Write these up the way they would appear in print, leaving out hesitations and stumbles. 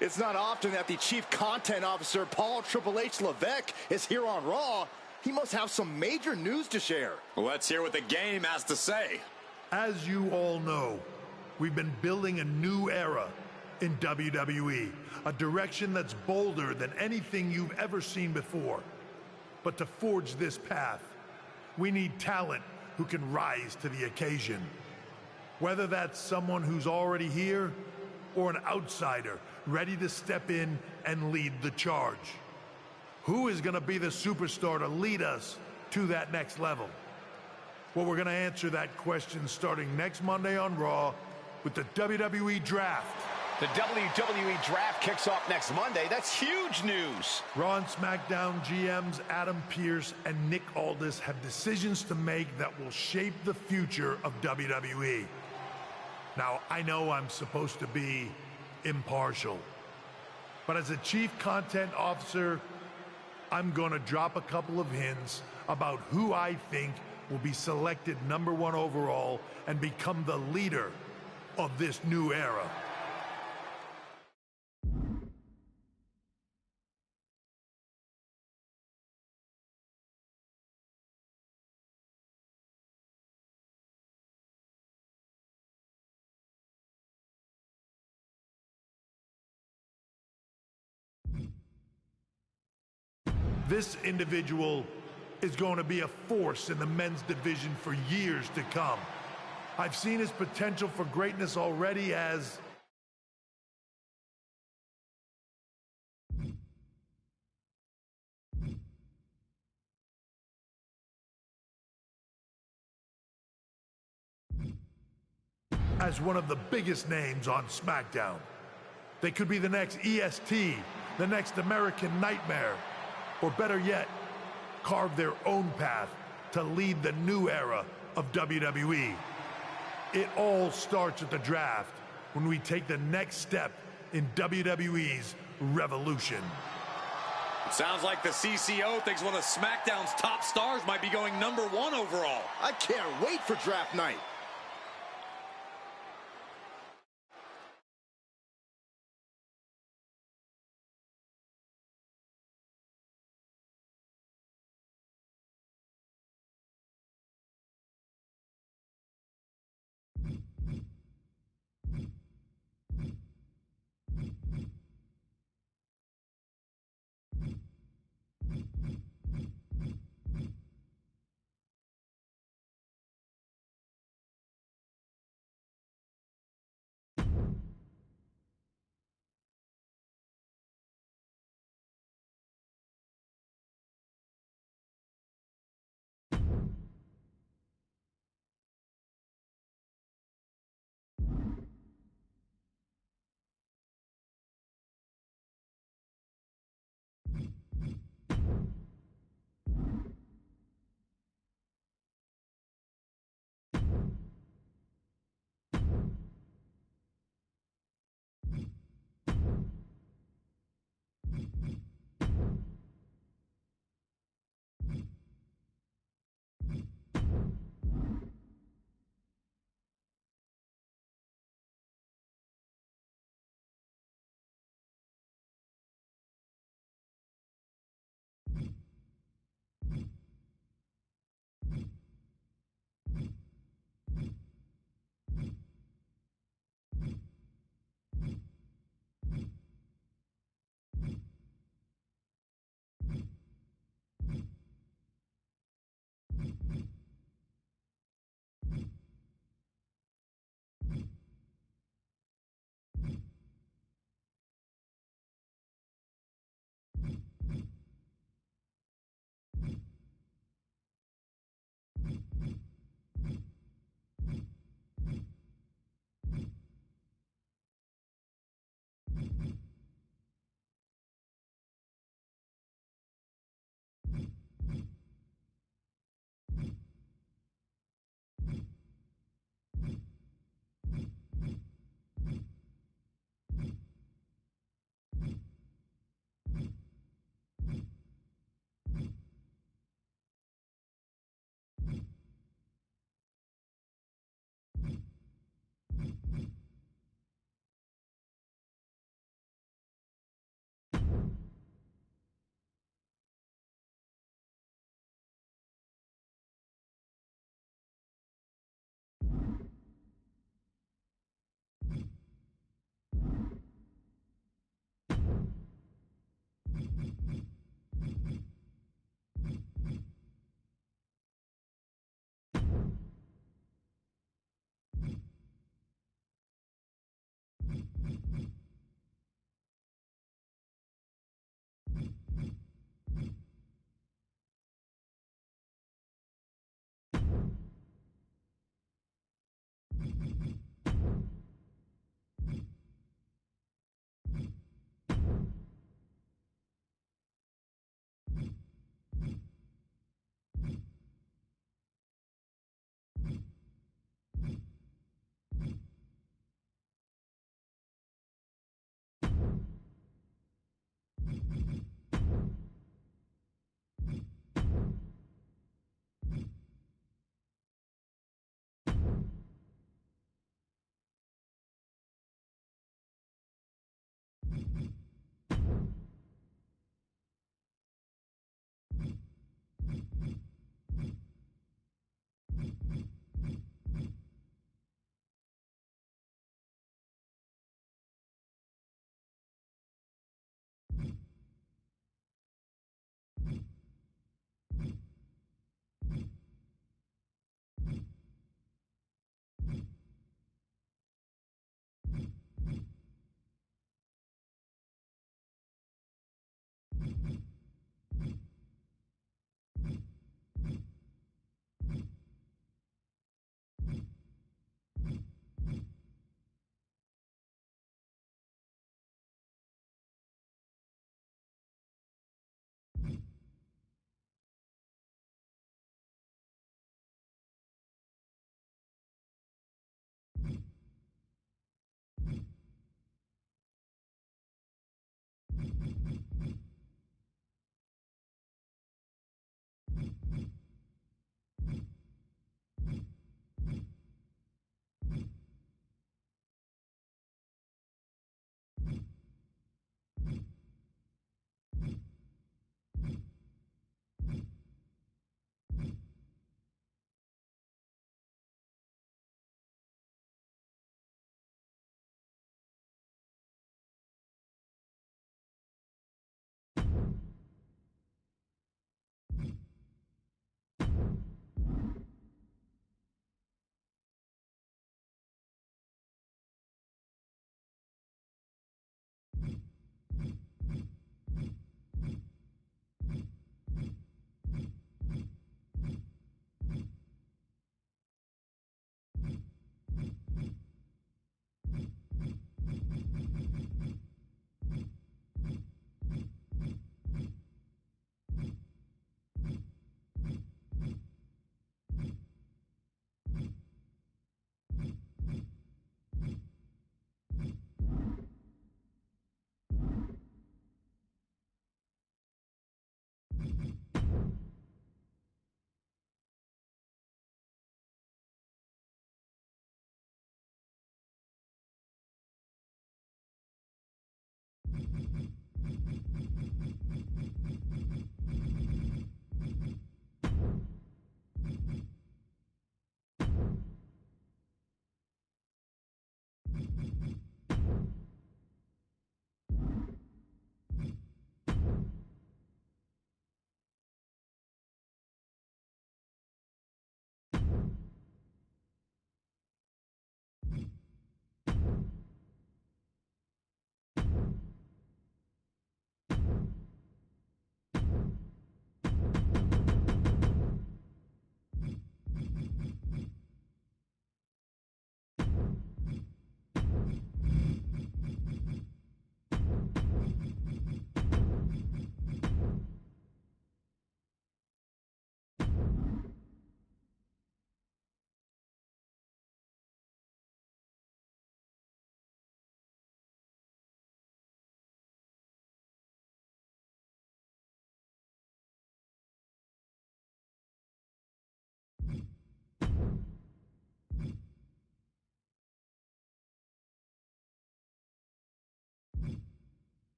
It's not often that the Chief Content Officer, Paul Triple H Levesque, is here on Raw. He must have some major news to share. Let's hear what the game has to say. As you all know, we've been building a new era in WWE, a direction that's bolder than anything you've ever seen before. But to forge this path, we need talent who can rise to the occasion. Whether that's someone who's already here or an outsider ready to step in and lead the charge. Who is going to be the superstar to lead us to that next level? Well, we're going to answer that question starting next Monday on Raw with the WWE Draft. The WWE Draft kicks off next Monday. That's huge news. Raw and SmackDown GMs Adam Pearce and Nick Aldis have decisions to make that will shape the future of WWE. Now, I know I'm supposed to be impartial, but as a Chief Content Officer, I'm going to drop a couple of hints about who I think will be selected #1 overall and become the leader of this new era. This individual is going to be a force in the men's division for years to come. I've seen his potential for greatness already as one of the biggest names on SmackDown. They could be the next EST, the next American Nightmare, or better yet, carve their own path to lead the new era of WWE. It all starts at the draft when we take the next step in WWE's revolution. It sounds like the CCO thinks one of SmackDown's top stars might be going #1 overall. I can't wait for draft night.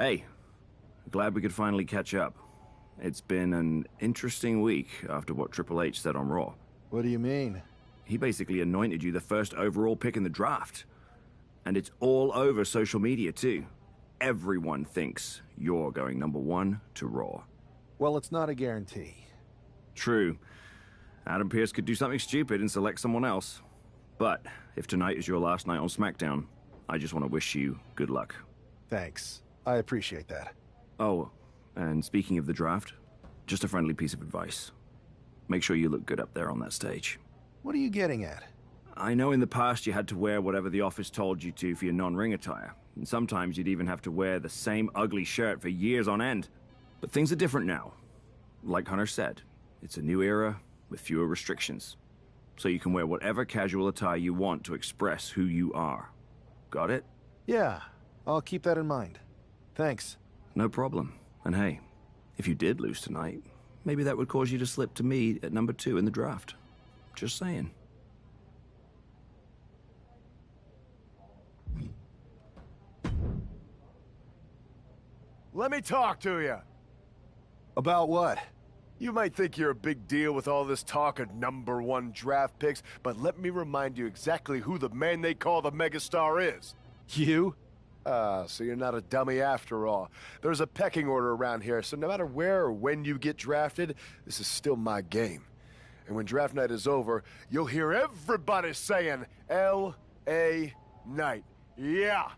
Hey, glad we could finally catch up. It's been an interesting week after what Triple H said on Raw. What do you mean? He basically anointed you the first overall pick in the draft. And it's all over social media, too. Everyone thinks you're going #1 to Raw. Well, it's not a guarantee. True. Adam Pearce could do something stupid and select someone else. But if tonight is your last night on SmackDown, I just want to wish you good luck. Thanks. I appreciate that. Oh, and speaking of the draft, just a friendly piece of advice. Make sure you look good up there on that stage. What are you getting at? I know in the past you had to wear whatever the office told you to for your non-ring attire. And sometimes you'd even have to wear the same ugly shirt for years on end. But things are different now. Like Hunter said, it's a new era with fewer restrictions. So you can wear whatever casual attire you want to express who you are. Got it? Yeah, I'll keep that in mind. Thanks. No problem. And hey, if you did lose tonight, maybe that would cause you to slip to me at #2 in the draft. Just saying. Let me talk to you. About what? You might think you're a big deal with all this talk of #1 draft picks, but let me remind you exactly who the man they call the megastar is. You? So you're not a dummy after all. There's a pecking order around here, so no matter where or when you get drafted, this is still my game. And when draft night is over, you'll hear everybody saying, L.A. Knight. Yeah!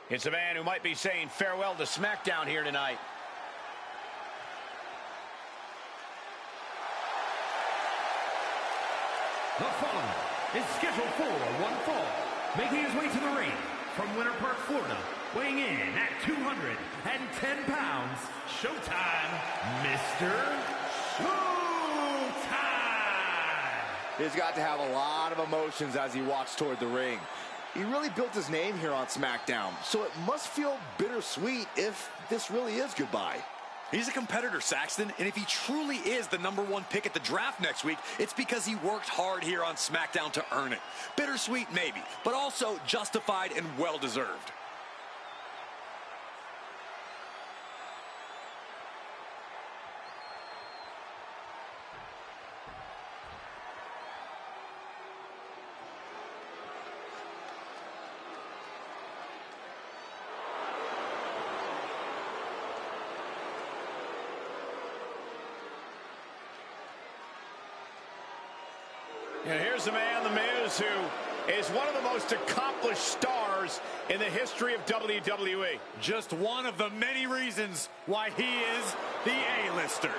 It's a man who might be saying farewell to SmackDown here tonight. The following is scheduled for one fall, making his way to the ring from Winter Park, Florida, weighing in at 210 pounds, Showtime, Mr. Showtime! He's got to have a lot of emotions as he walks toward the ring. He really built his name here on SmackDown, so it must feel bittersweet if this really is goodbye. He's a competitor, Saxton, and if he truly is the #1 pick at the draft next week, it's because he worked hard here on SmackDown to earn it. Bittersweet, maybe, but also justified and well-deserved. And here's the man, The Miz, who is one of the most accomplished stars in the history of WWE. Just one of the many reasons why he is the A-lister.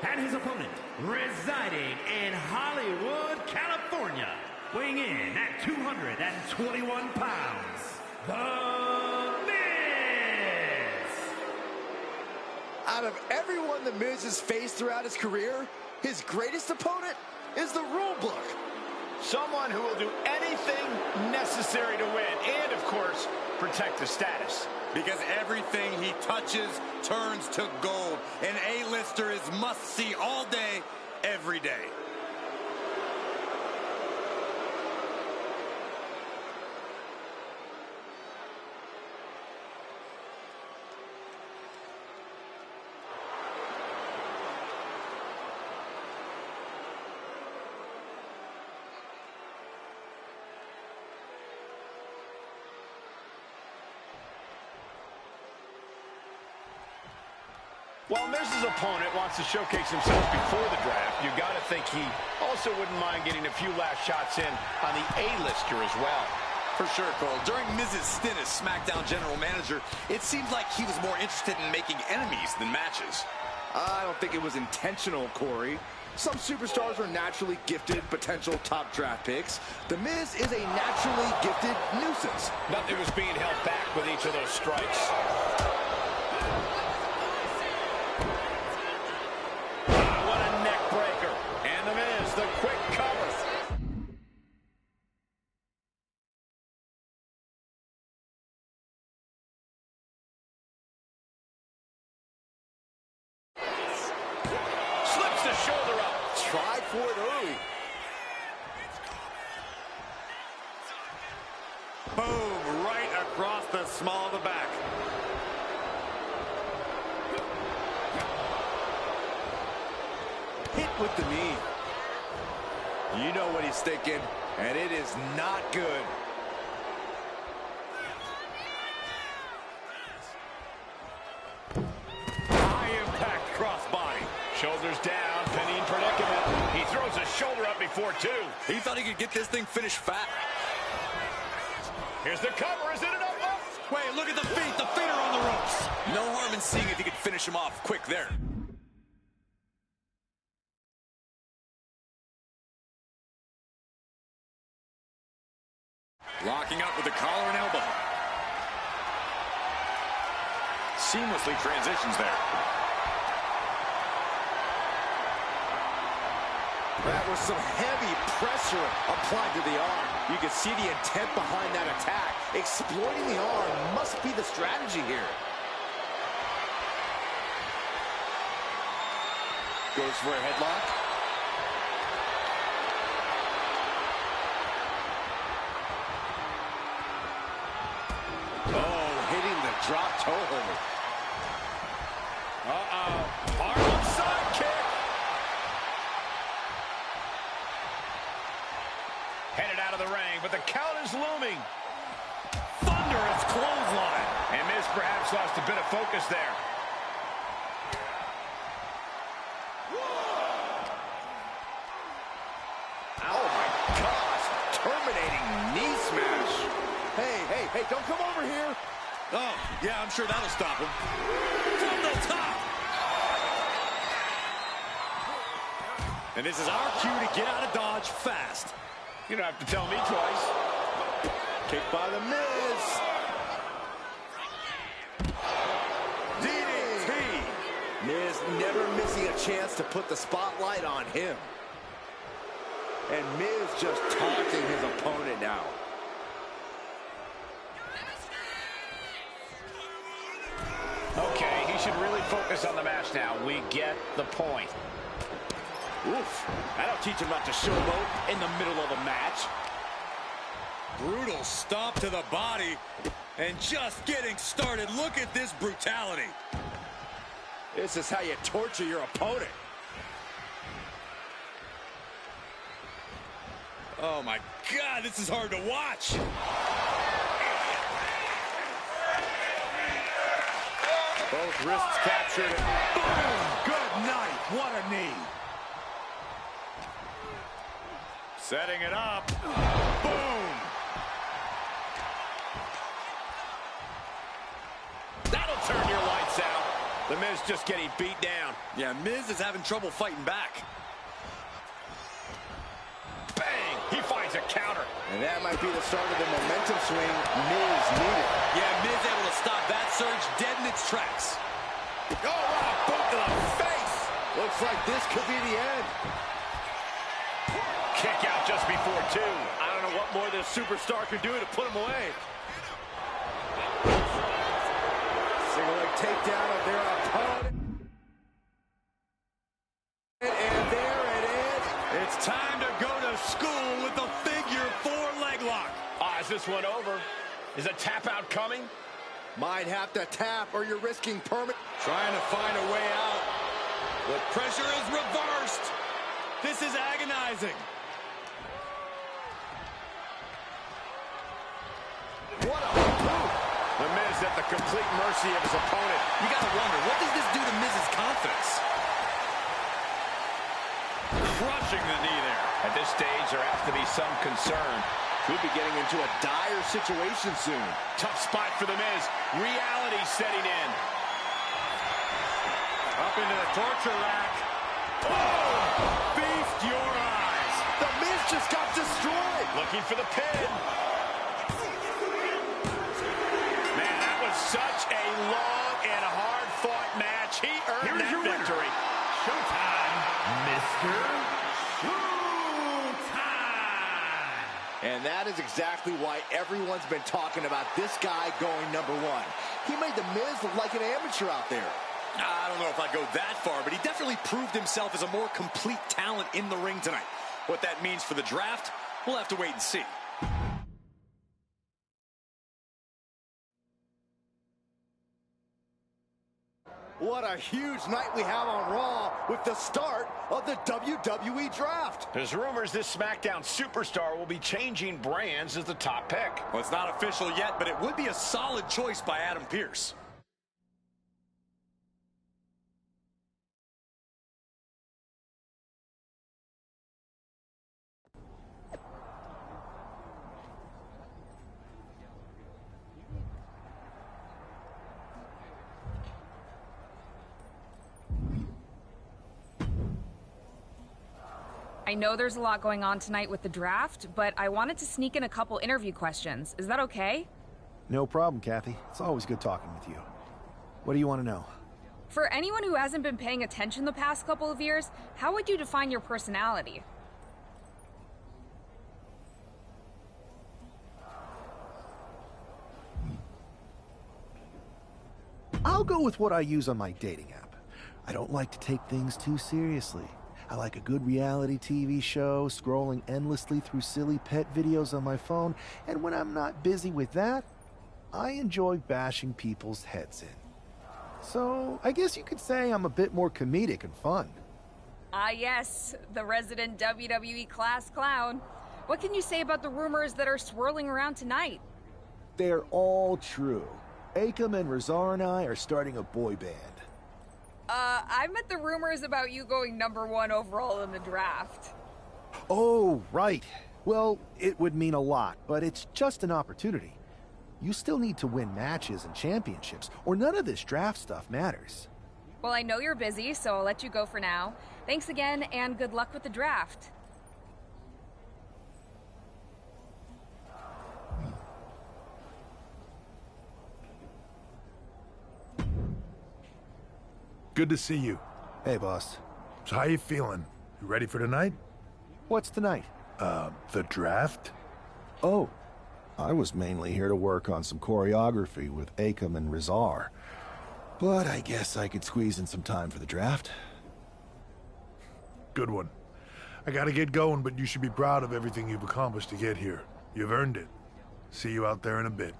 And his opponent, residing in Hollywood, California, weighing in at 221 pounds, The Miz! Out of everyone the Miz has faced throughout his career, his greatest opponent is the rule book. Someone who will do anything necessary to win and, of course, protect the status. Because everything he touches turns to gold. An A-lister is must-see all day, every day. While Miz's opponent wants to showcase himself before the draft, you got to think he also wouldn't mind getting a few last shots in on the A-lister as well. For sure, Cole. During Miz's stint as SmackDown general manager, it seemed like he was more interested in making enemies than matches. I don't think it was intentional, Corey. Some superstars are naturally gifted potential top draft picks. The Miz is a naturally gifted nuisance. Nothing was being held back with each of those strikes. What a neck breaker. And The Miz, the quick cover. for it early. Boom, right across the small of the back. Hit with the knee. You know what he's thinking, and it is not good. High impact crossbody. Shoulders down, penny in predicament. He throws a shoulder up before two. He thought he could get this thing finished fat. Here's the cover. Is it enough? Oh. Wait, look at the feet. The feet are on the ropes. No harm in seeing if he could finish him off quick there. Locking up with the collar and elbow. Seamlessly transitions there. That was some heavy pressure applied to the arm. You can see the intent behind that attack. Exploiting the arm must be the strategy here. Goes for a headlock. Oh, hitting the drop toe holder. Harlem sidekick. Headed out of the ring, but the count is looming. Thunderous clothesline. And Miz perhaps lost a bit of focus there. Oh my gosh, terminating knee smash. Hey, don't come over here. Oh, yeah, I'm sure that'll stop him. From the top. And this is our cue to get out of Dodge fast. You don't have to tell me twice. Kick by the Miz. DDT. Miz never missing a chance to put the spotlight on him. And Miz just taunting his opponent now. Okay, he should really focus on the match now. We get the point. Oof, that'll teach him not to showboat in the middle of a match. Brutal stomp to the body. And just getting started. Look at this brutality. This is how you torture your opponent. Oh my God, this is hard to watch. Both wrists captured. Boom! Good night. What a knee. Setting it up. Boom! That'll turn your lights out. The Miz just getting beat down. Yeah, Miz is having trouble fighting back. Bang! He finds a counter. And that might be the start of the momentum swing Miz needed. Yeah, Miz able to stop that surge dead in its tracks. Oh, what a boot to the face! Looks like this could be the end. Kick out just before two. I don't know what more this superstar could do to put him away. Single leg takedown of their opponent. And there it is. It's time to go to school with the figure 4 leg lock. Is this one over? Is a tap out coming? Might have to tap or you're risking permanent. Trying to find a way out. The pressure is reversed. This is agonizing. What a move. The Miz at the complete mercy of his opponent. You gotta wonder, what does this do to Miz's confidence? Crushing the knee there. At this stage, there has to be some concern. Could be getting into a dire situation soon. Tough spot for the Miz. Reality setting in. Up into the torture rack. Oh! Feast your eyes. The Miz just got destroyed. Looking for the pin. Man, that was such a long and hard-fought match. He earned that victory. Showtime, Mr. And that is exactly why everyone's been talking about this guy going #1. He made The Miz look like an amateur out there. I don't know if I'd go that far, but he definitely proved himself as a more complete talent in the ring tonight. What that means for the draft, we'll have to wait and see. What a huge night we have on Raw with the start of the WWE Draft. There's rumors this SmackDown superstar will be changing brands as the top pick. Well, it's not official yet, but it would be a solid choice by Adam Pearce. I know there's a lot going on tonight with the draft, but I wanted to sneak in a couple interview questions. Is that okay? No problem, Kathy. It's always good talking with you. What do you want to know? For anyone who hasn't been paying attention the past couple of years, how would you define your personality? I'll go with what I use on my dating app. I don't like to take things too seriously. I like a good reality TV show, scrolling endlessly through silly pet videos on my phone, and when I'm not busy with that, I enjoy bashing people's heads in. So, I guess you could say I'm a bit more comedic and fun. Ah yes, the resident WWE class clown. What can you say about the rumors that are swirling around tonight? They're all true. Akam and Razar and I are starting a boy band. I meant the rumors about you going #1 overall in the draft. Oh, right. Well, it would mean a lot, but it's just an opportunity. You still need to win matches and championships, or none of this draft stuff matters. Well, I know you're busy, so I'll let you go for now. Thanks again, and good luck with the draft. Good to see you. Hey, boss. So how you feeling? You ready for tonight? What's tonight? The draft? Oh, I was mainly here to work on some choreography with Akam and Razar. But I guess I could squeeze in some time for the draft. Good one. I gotta get going, but you should be proud of everything you've accomplished to get here. You've earned it. See you out there in a bit.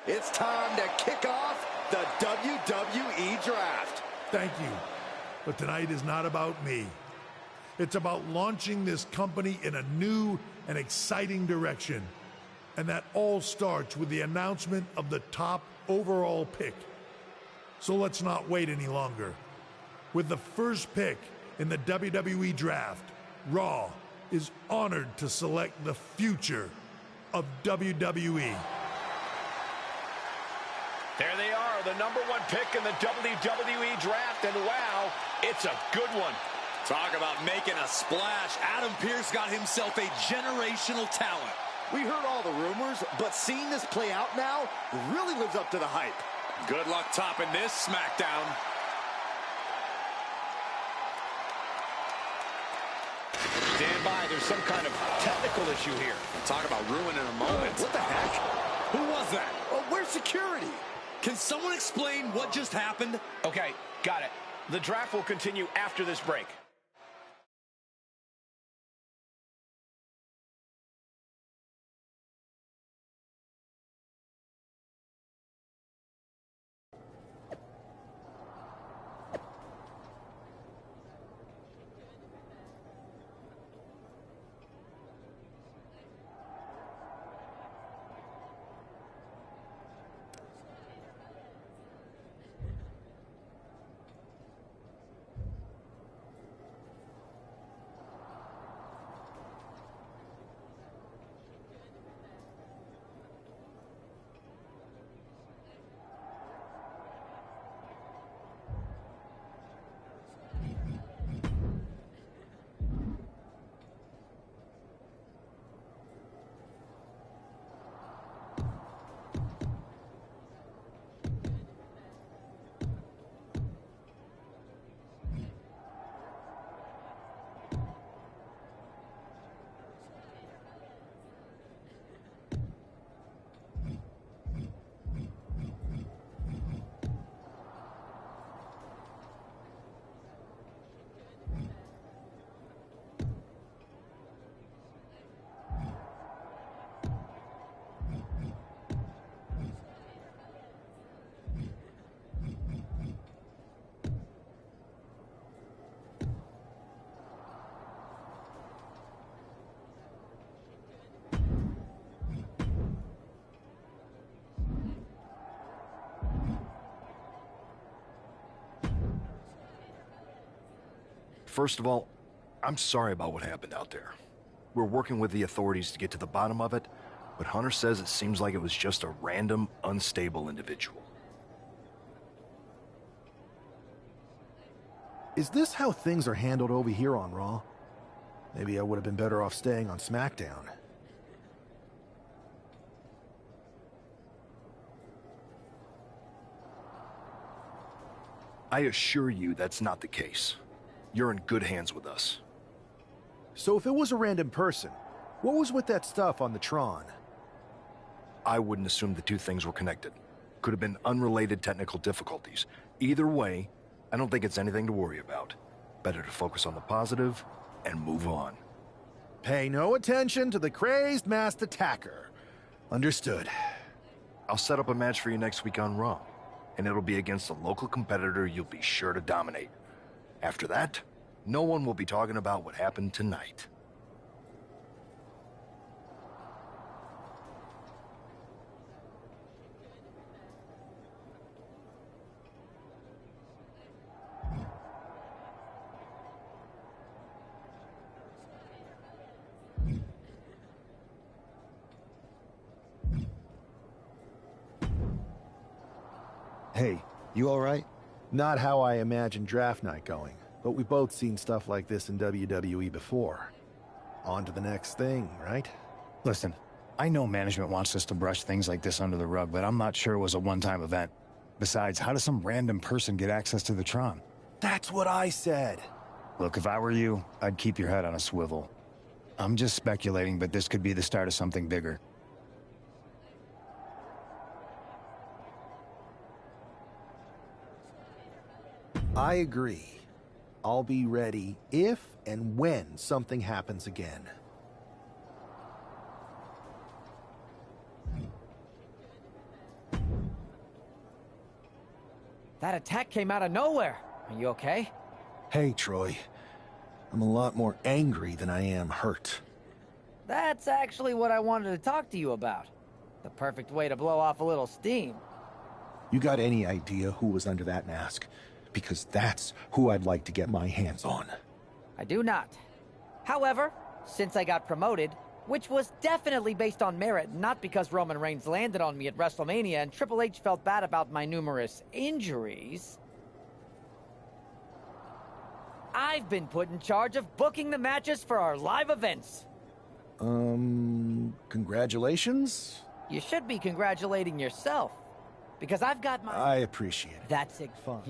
It's time to kick off the WWE Draft. Thank you. But tonight is not about me. It's about launching this company in a new and exciting direction. And that all starts with the announcement of the top overall pick. So let's not wait any longer. With the first pick in the WWE Draft, Raw is honored to select the future of WWE. There they are, the #1 pick in the WWE Draft, and wow, it's a good one. Talk about making a splash. Adam Pearce got himself a generational talent. We heard all the rumors, but seeing this play out now really lives up to the hype. Good luck topping this SmackDown. Stand by, there's some kind of technical issue here. Talk about ruining a moment. What the heck? Who was that? Oh, where's security? Can someone explain what just happened? Okay, got it. The draft will continue after this break. First of all, I'm sorry about what happened out there. We're working with the authorities to get to the bottom of it, but Hunter says it seems like it was just a random, unstable individual. Is this how things are handled over here on Raw? Maybe I would have been better off staying on SmackDown. I assure you that's not the case. You're in good hands with us. So if it was a random person, what was with that stuff on the Tron? I wouldn't assume the two things were connected. Could have been unrelated technical difficulties. Either way, I don't think it's anything to worry about. Better to focus on the positive and move on. Pay no attention to the crazed masked attacker. Understood. I'll set up a match for you next week on Raw, and it'll be against a local competitor you'll be sure to dominate. After that, no one will be talking about what happened tonight. Hey, you alright? Not how I imagined draft night going, but we've both seen stuff like this in WWE before. On to the next thing, right? Listen, I know management wants us to brush things like this under the rug, but I'm not sure it was a one-time event. Besides, how does some random person get access to the Tron? That's what I said. Look, if I were you, I'd keep your head on a swivel. I'm just speculating, but this could be the start of something bigger. I agree. I'll be ready if and when something happens again. That attack came out of nowhere. Are you okay? Hey, Troy. I'm a lot more angry than I am hurt. That's actually what I wanted to talk to you about. The perfect way to blow off a little steam. You got any idea who was under that mask? Because that's who I'd like to get my hands on. I do not. However, since I got promoted, which was definitely based on merit, not because Roman Reigns landed on me at WrestleMania and Triple H felt bad about my numerous injuries, I've been put in charge of booking the matches for our live events. Congratulations? You should be congratulating yourself, because I've got my... I appreciate it. That's it. Fun.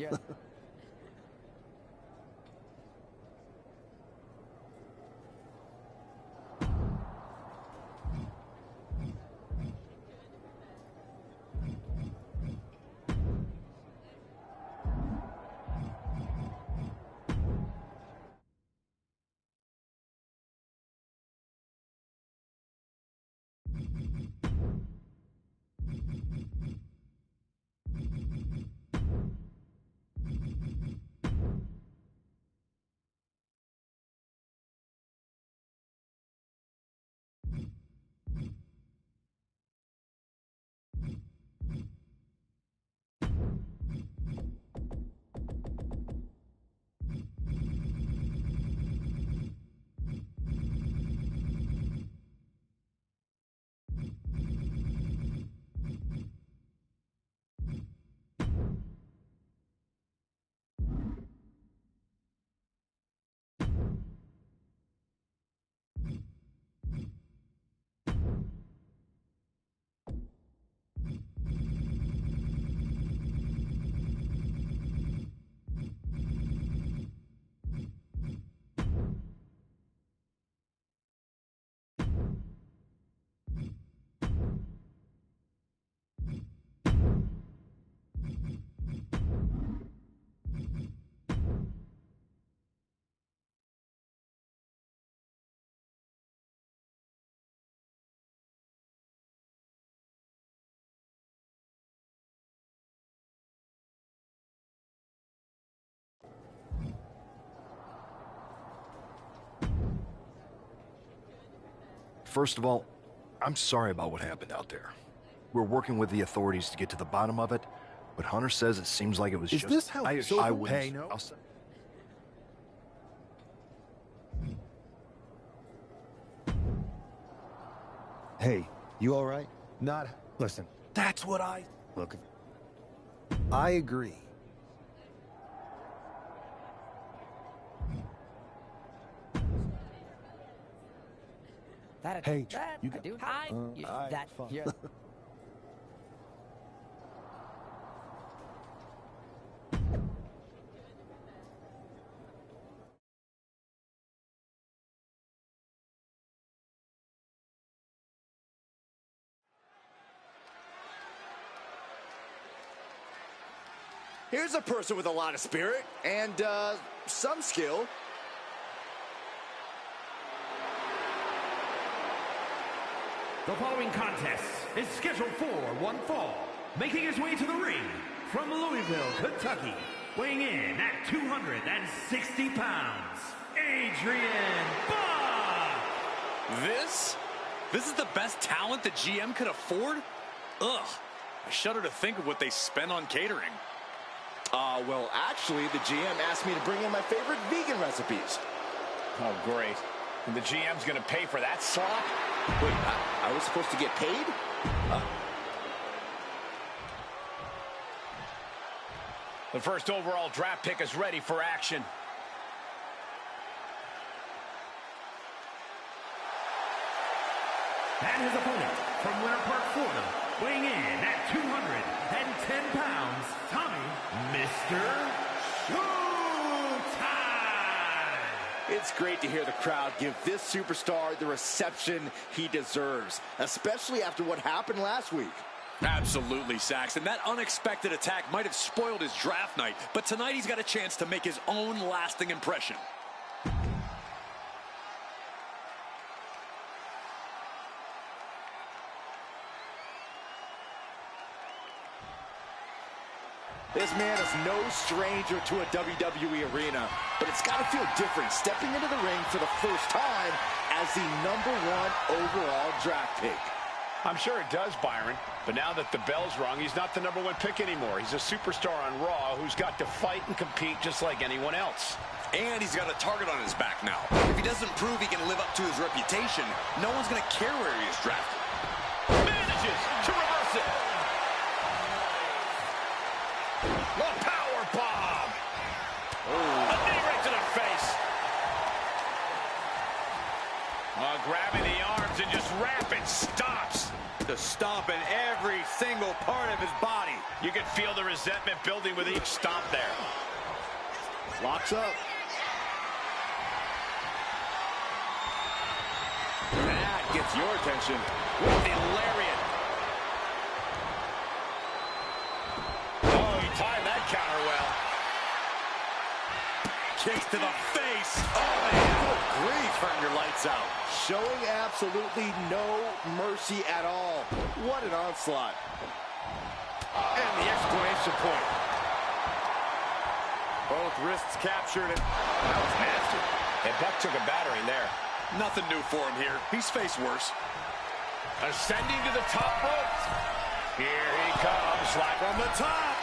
First of all, I'm sorry about what happened out there. We're working with the authorities to get to the bottom of it, but Hunter says it seems like it was Is just... this how... I wouldn't... Hey, no? Hey, you all right? Not... Listen, That's what I... look, I agree. Hey, you got... Dude, fine. yeah. Here's a person with a lot of spirit and some skill. The following contest is scheduled for one fall. Making his way to the ring from Louisville, Kentucky, weighing in at 260 pounds, Adrian Buck! This is the best talent the GM could afford? Ugh. I shudder to think of what they spend on catering. Well, actually, the GM asked me to bring in my favorite vegan recipes. Oh, great. And the GM's going to pay for that slop? Wait, I was supposed to get paid? The first overall draft pick is ready for action. And his opponent from Winter Park, Florida, weighing in at 210 pounds, Tommy, Mr. Showtime! It's great to hear the crowd give this superstar the reception he deserves, especially after what happened last week. Absolutely, Saxton. That unexpected attack might have spoiled his draft night, but tonight he's got a chance to make his own lasting impression. This man is no stranger to a WWE arena, but it's got to feel different stepping into the ring for the first time as the #1 overall draft pick. I'm sure it does, Byron. But now that the bell's rung, he's not the #1 pick anymore. He's a superstar on Raw who's got to fight and compete just like anyone else. And he's got a target on his back now. If he doesn't prove he can live up to his reputation, no one's going to care where he is drafted. Manages to reverse it. The power bomb. A knee right to the face. Grabbing the arms and just rapid stomps. Just stomping every single part of his body. You can feel the resentment building with each stomp there. Locks up. That gets your attention with the lariat. Oh, he timed that counter well. Kicks to the face. Oh, man. Good grief. Turn your lights out. Showing absolutely no mercy at all. What an onslaught. And the exclamation point. Both wrists captured it. That was nasty. And Buck took a battering there. Nothing new for him here. He's faced worse. Ascending to the top rope. Here he comes, like From the top.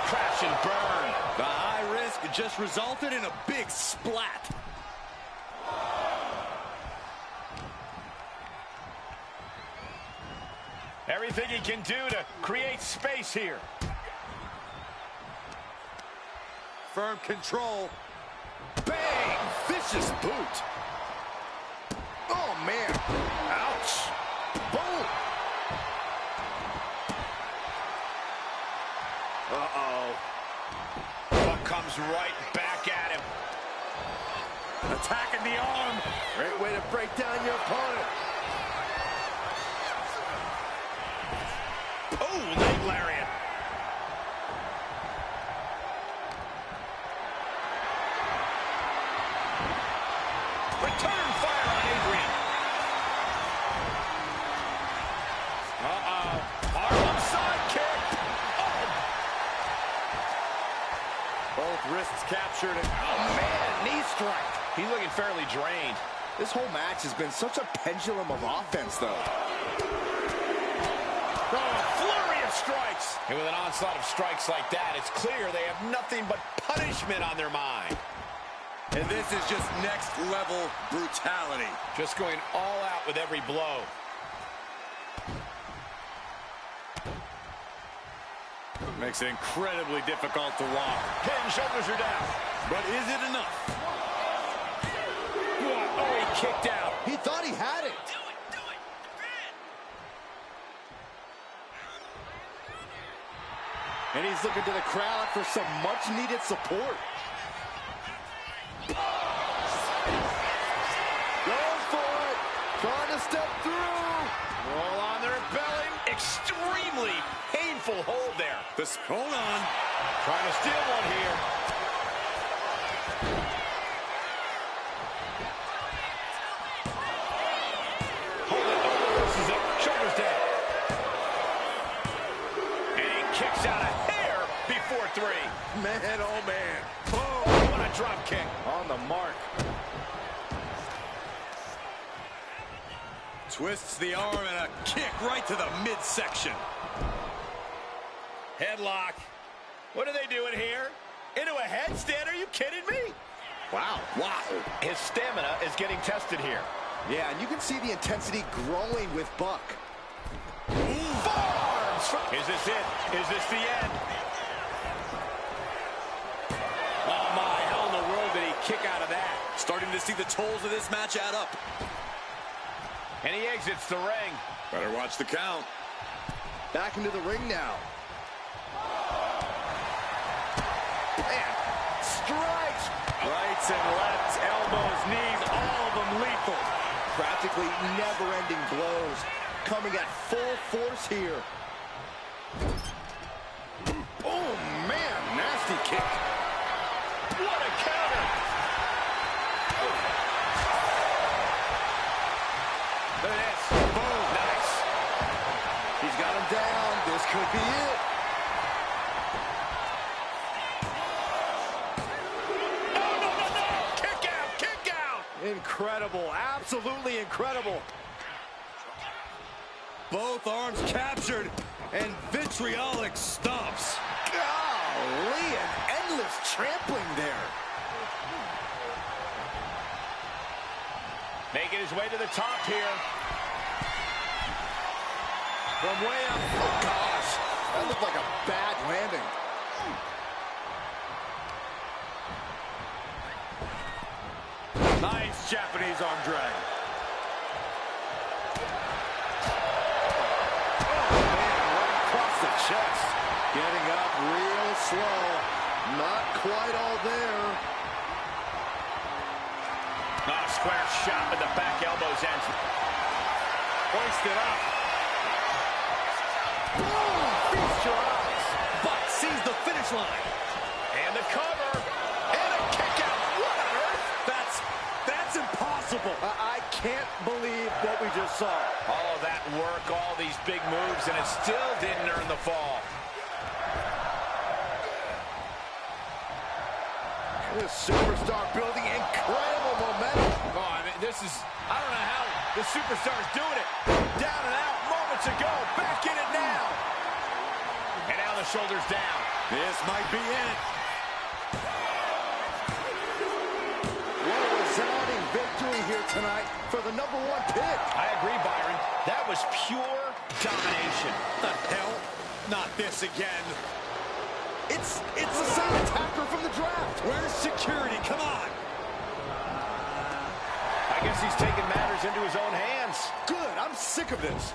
Crash and burn. The high risk just resulted in a big splat. Everything he can do to create space here. Firm control. Bang! Vicious boot. Oh, man. Ouch. Boom. Uh-oh. Buck comes right back at him. Attacking the arm. Great way to break down your opponent. Oh, leg lariat. Return fire on Adrian. Harlem sidekick. Oh. Both wrists captured it. Oh, man. Knee strike. He's looking fairly drained. This whole match has been such a pendulum of offense, though. Flurry of strikes. And with an onslaught of strikes like that, it's clear they have nothing but punishment on their mind. And this is just next level brutality. Just going all out with every blow. Makes it incredibly difficult to walk. Head and shoulders are down. But is it enough? What? Oh, he kicked out. He thought he had it. And he's looking to the crowd for some much-needed support. Going for it. Trying to step through. Roll on their belly. Extremely painful hold there. Hold on. Trying to steal one here. Hold it. Oh, this is it. Shoulders down. And he kicks out a hair before 3. Man, oh man. Oh, what a drop kick. On the mark. Twists the arm and a kick right to the midsection. Headlock. What are they doing here? Into a headstand? Are you kidding me? Wow. Wow. His stamina is getting tested here. Yeah, and you can see the intensity growing with Buck. Forearms! Is this it? Is this the end? Oh my, how in the world did he kick out of that? Starting to see the tolls of this match add up. And he exits the ring. Better watch the count. Back into the ring now. Man, strikes. Rights and lefts, elbows, knees, all of them lethal. Practically never-ending blows. Coming at full force here. Oh, man, nasty kick. What a counter. Look at this. Boom. Nice. He's got him down. This could be it. Oh, no, no, no. Kick out. Kick out. Incredible. Absolutely incredible. Both arms captured and vitriolic stomps. Golly, an endless trampling there. Making his way to the top here. From way up. Oh, gosh. That looked like a bad landing. Nice Japanese arm drag. Chest. Getting up real slow. Not quite all there. Oh, square shot with the back elbows ends. Hoisted up. Boom! Feast your eyes. Buck sees the finish line. And the cover. And a kick out. What on earth? That's impossible. I can't believe what we just saw. All of that work, all these big moves, and it still didn't earn the fall. This superstar building incredible momentum. Oh, I mean, this is, I don't know how the superstar is doing it. Down and out moments ago, back in it now. And now the shoulders down. This might be it. What a resounding victory here tonight for the #1 pick. I agree, Byron. That was pure domination. The hell? Not this again. It's the same attacker from the draft. Where's security? Come on. I guess he's taking matters into his own hands. Good. I'm sick of this.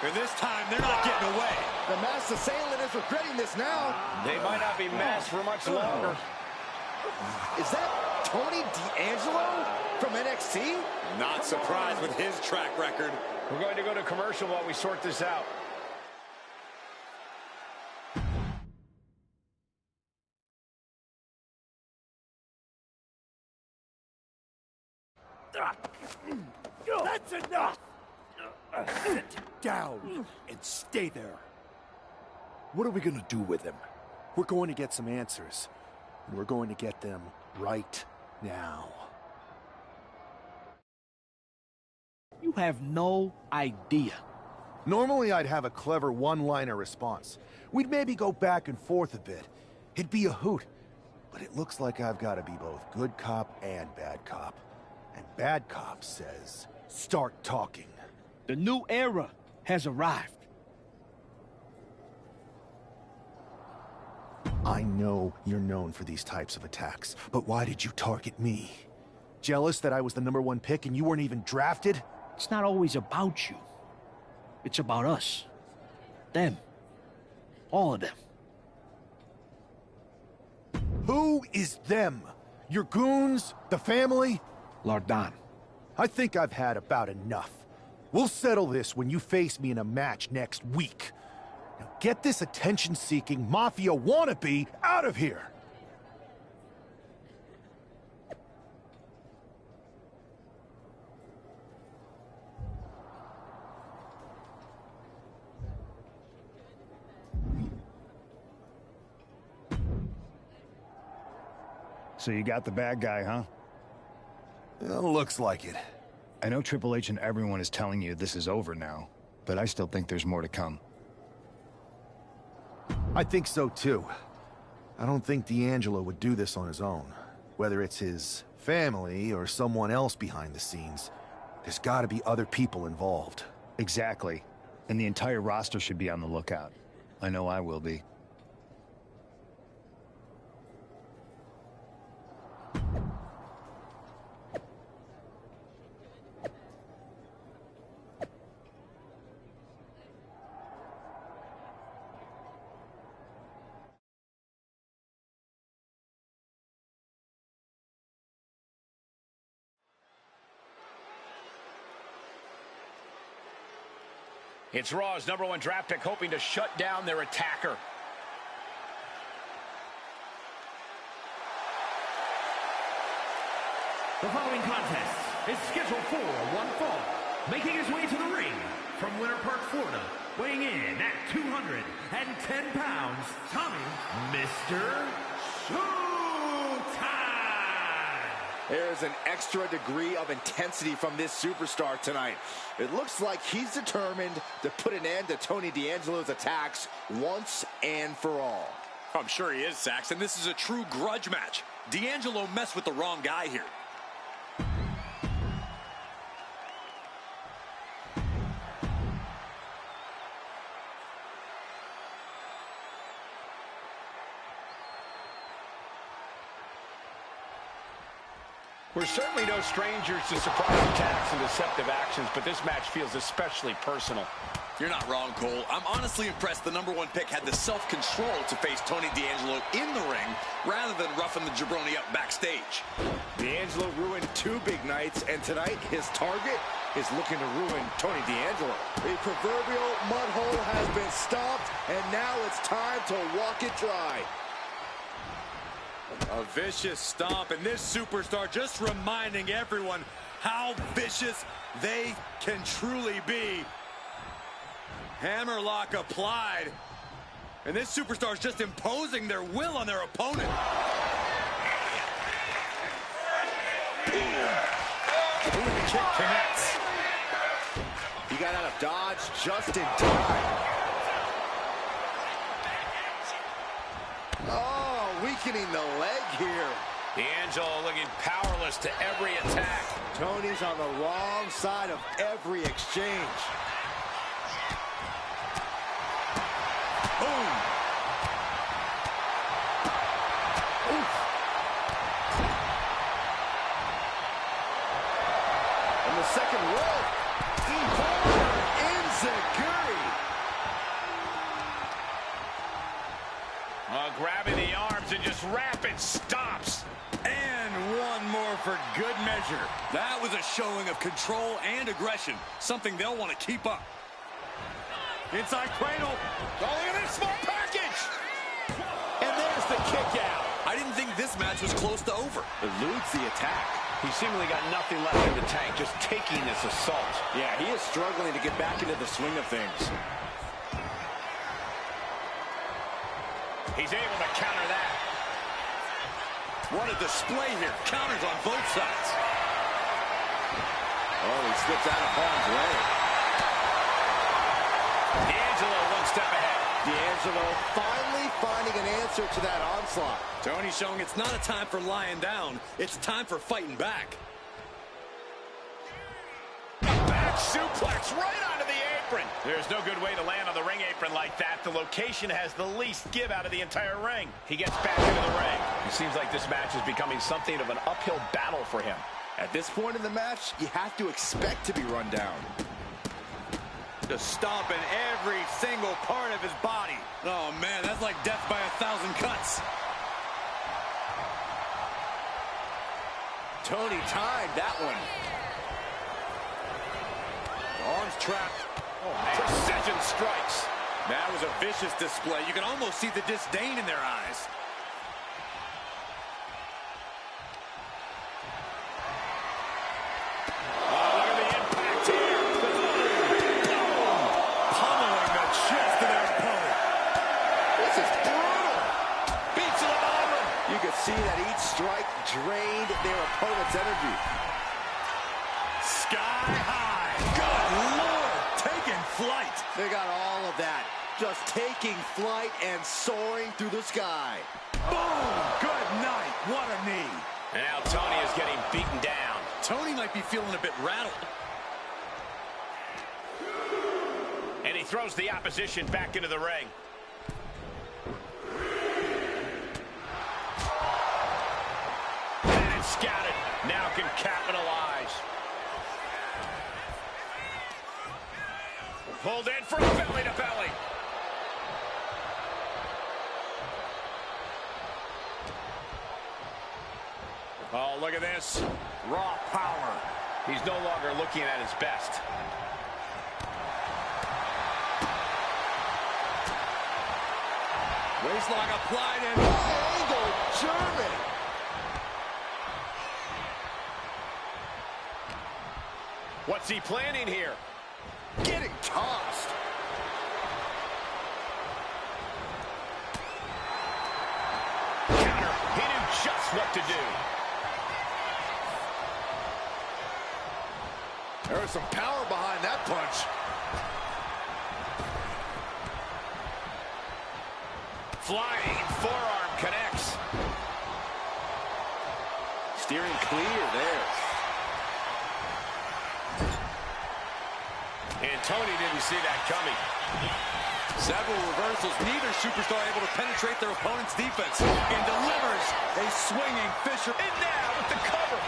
And this time, they're not getting away. The masked assailant is regretting this now. They might not be masked for much longer. Is that Tony D'Angelo from NXT? Not surprised with his track record. We're going to go to commercial while we sort this out. That's enough! Sit down and stay there. What are we gonna do with him? We're going to get some answers. And we're going to get them right now. You have no idea. Normally I'd have a clever one-liner response. We'd maybe go back and forth a bit. It'd be a hoot. But it looks like I've got to be both good cop and bad cop. And bad cop says, start talking. The new era has arrived. I know you're known for these types of attacks, but why did you target me? Jealous that I was the #1 pick and you weren't even drafted? It's not always about you. It's about us. Them. All of them. Who is them? Your goons? The family? Lardan. I think I've had about enough. We'll settle this when you face me in a match next week. Now get this attention-seeking mafia wannabe out of here! So you got the bad guy, huh? Looks like it. I know Triple H and everyone is telling you this is over now, but I still think there's more to come. I think so too. I don't think D'Angelo would do this on his own. Whether it's his family or someone else behind the scenes, there's gotta be other people involved. Exactly. And the entire roster should be on the lookout. I know I will be. It's Raw's #1 draft pick hoping to shut down their attacker. The following contest is scheduled for one fall. Making his way to the ring from Winter Park, Florida, weighing in at 210 pounds, Tommy, Mr. Showtime! There's an extra degree of intensity from this superstar tonight. It looks like he's determined to put an end to Tony D'Angelo's attacks once and for all. I'm sure he is, Saxon. This is a true grudge match. D'Angelo messed with the wrong guy here. We're certainly no strangers to surprise attacks and deceptive actions, but this match feels especially personal. You're not wrong, Cole. I'm honestly impressed the #1 pick had the self-control to face Tony D'Angelo in the ring rather than roughing the jabroni up backstage. D'Angelo ruined 2 big nights, and tonight his target is looking to ruin Tony D'Angelo. The proverbial mud hole has been stopped, and now it's time to walk it dry. A vicious stomp, and this superstar just reminding everyone how vicious they can truly be. Hammerlock applied, and this superstar is just imposing their will on their opponent. Ooh, the kick connects. He got out of dodge just in time. Oh, weakening the leg here. D'Angelo looking powerless to every attack. Tony's on the wrong side of every exchange. Boom. Oof. And the second rope. Enziguri. Grabbing the arms and just rapid stops. And one more for good measure. That was a showing of control and aggression, something they'll want to keep up. Inside cradle. Going in a small package. And there's the kick out. I didn't think this match was close to over. Eludes the attack. He seemingly got nothing left in the tank, just taking this assault. Yeah, he is struggling to get back into the swing of things. He's able to counter that. What a display here. Counters on both sides. Oh, he slips out of harm's way. D'Angelo one step ahead. D'Angelo finally finding an answer to that onslaught. Tony showing it's not a time for lying down. It's time for fighting back. Back suplex right onto the apron. apron. There's no good way to land on the ring apron like that. The location has the least give out of the entire ring. He gets back into the ring. It seems like this match is becoming something of an uphill battle for him. At this point in the match, you have to expect to be run down. Just stomping every single part of his body. Oh, man, that's like death by 1,000 cuts. Tony timed that one. Arms trapped. Oh, precision strikes. That was a vicious display. You can almost see the disdain in their eyes. See that each strike drained their opponent's energy. Sky high. Good Lord, taking flight. They got all of that. Just taking flight and soaring through the sky. Boom! Good night. What a knee. And now Tony is getting beaten down. Tony might be feeling a bit rattled. And he throws the opposition back into the ring. Scouted, now can capitalize. Pulled in for a belly to belly. Oh, look at this. Raw power. He's no longer looking at his best. Waistlock applied and angle German. What's he planning here? Getting tossed. Counter. He knew just what to do. There was some power behind that punch. Flying forearm connects. Steering clear there. And Tony didn't see that coming. Several reversals. Neither superstar able to penetrate their opponent's defense. And delivers a swinging Fisher. And now with the cover.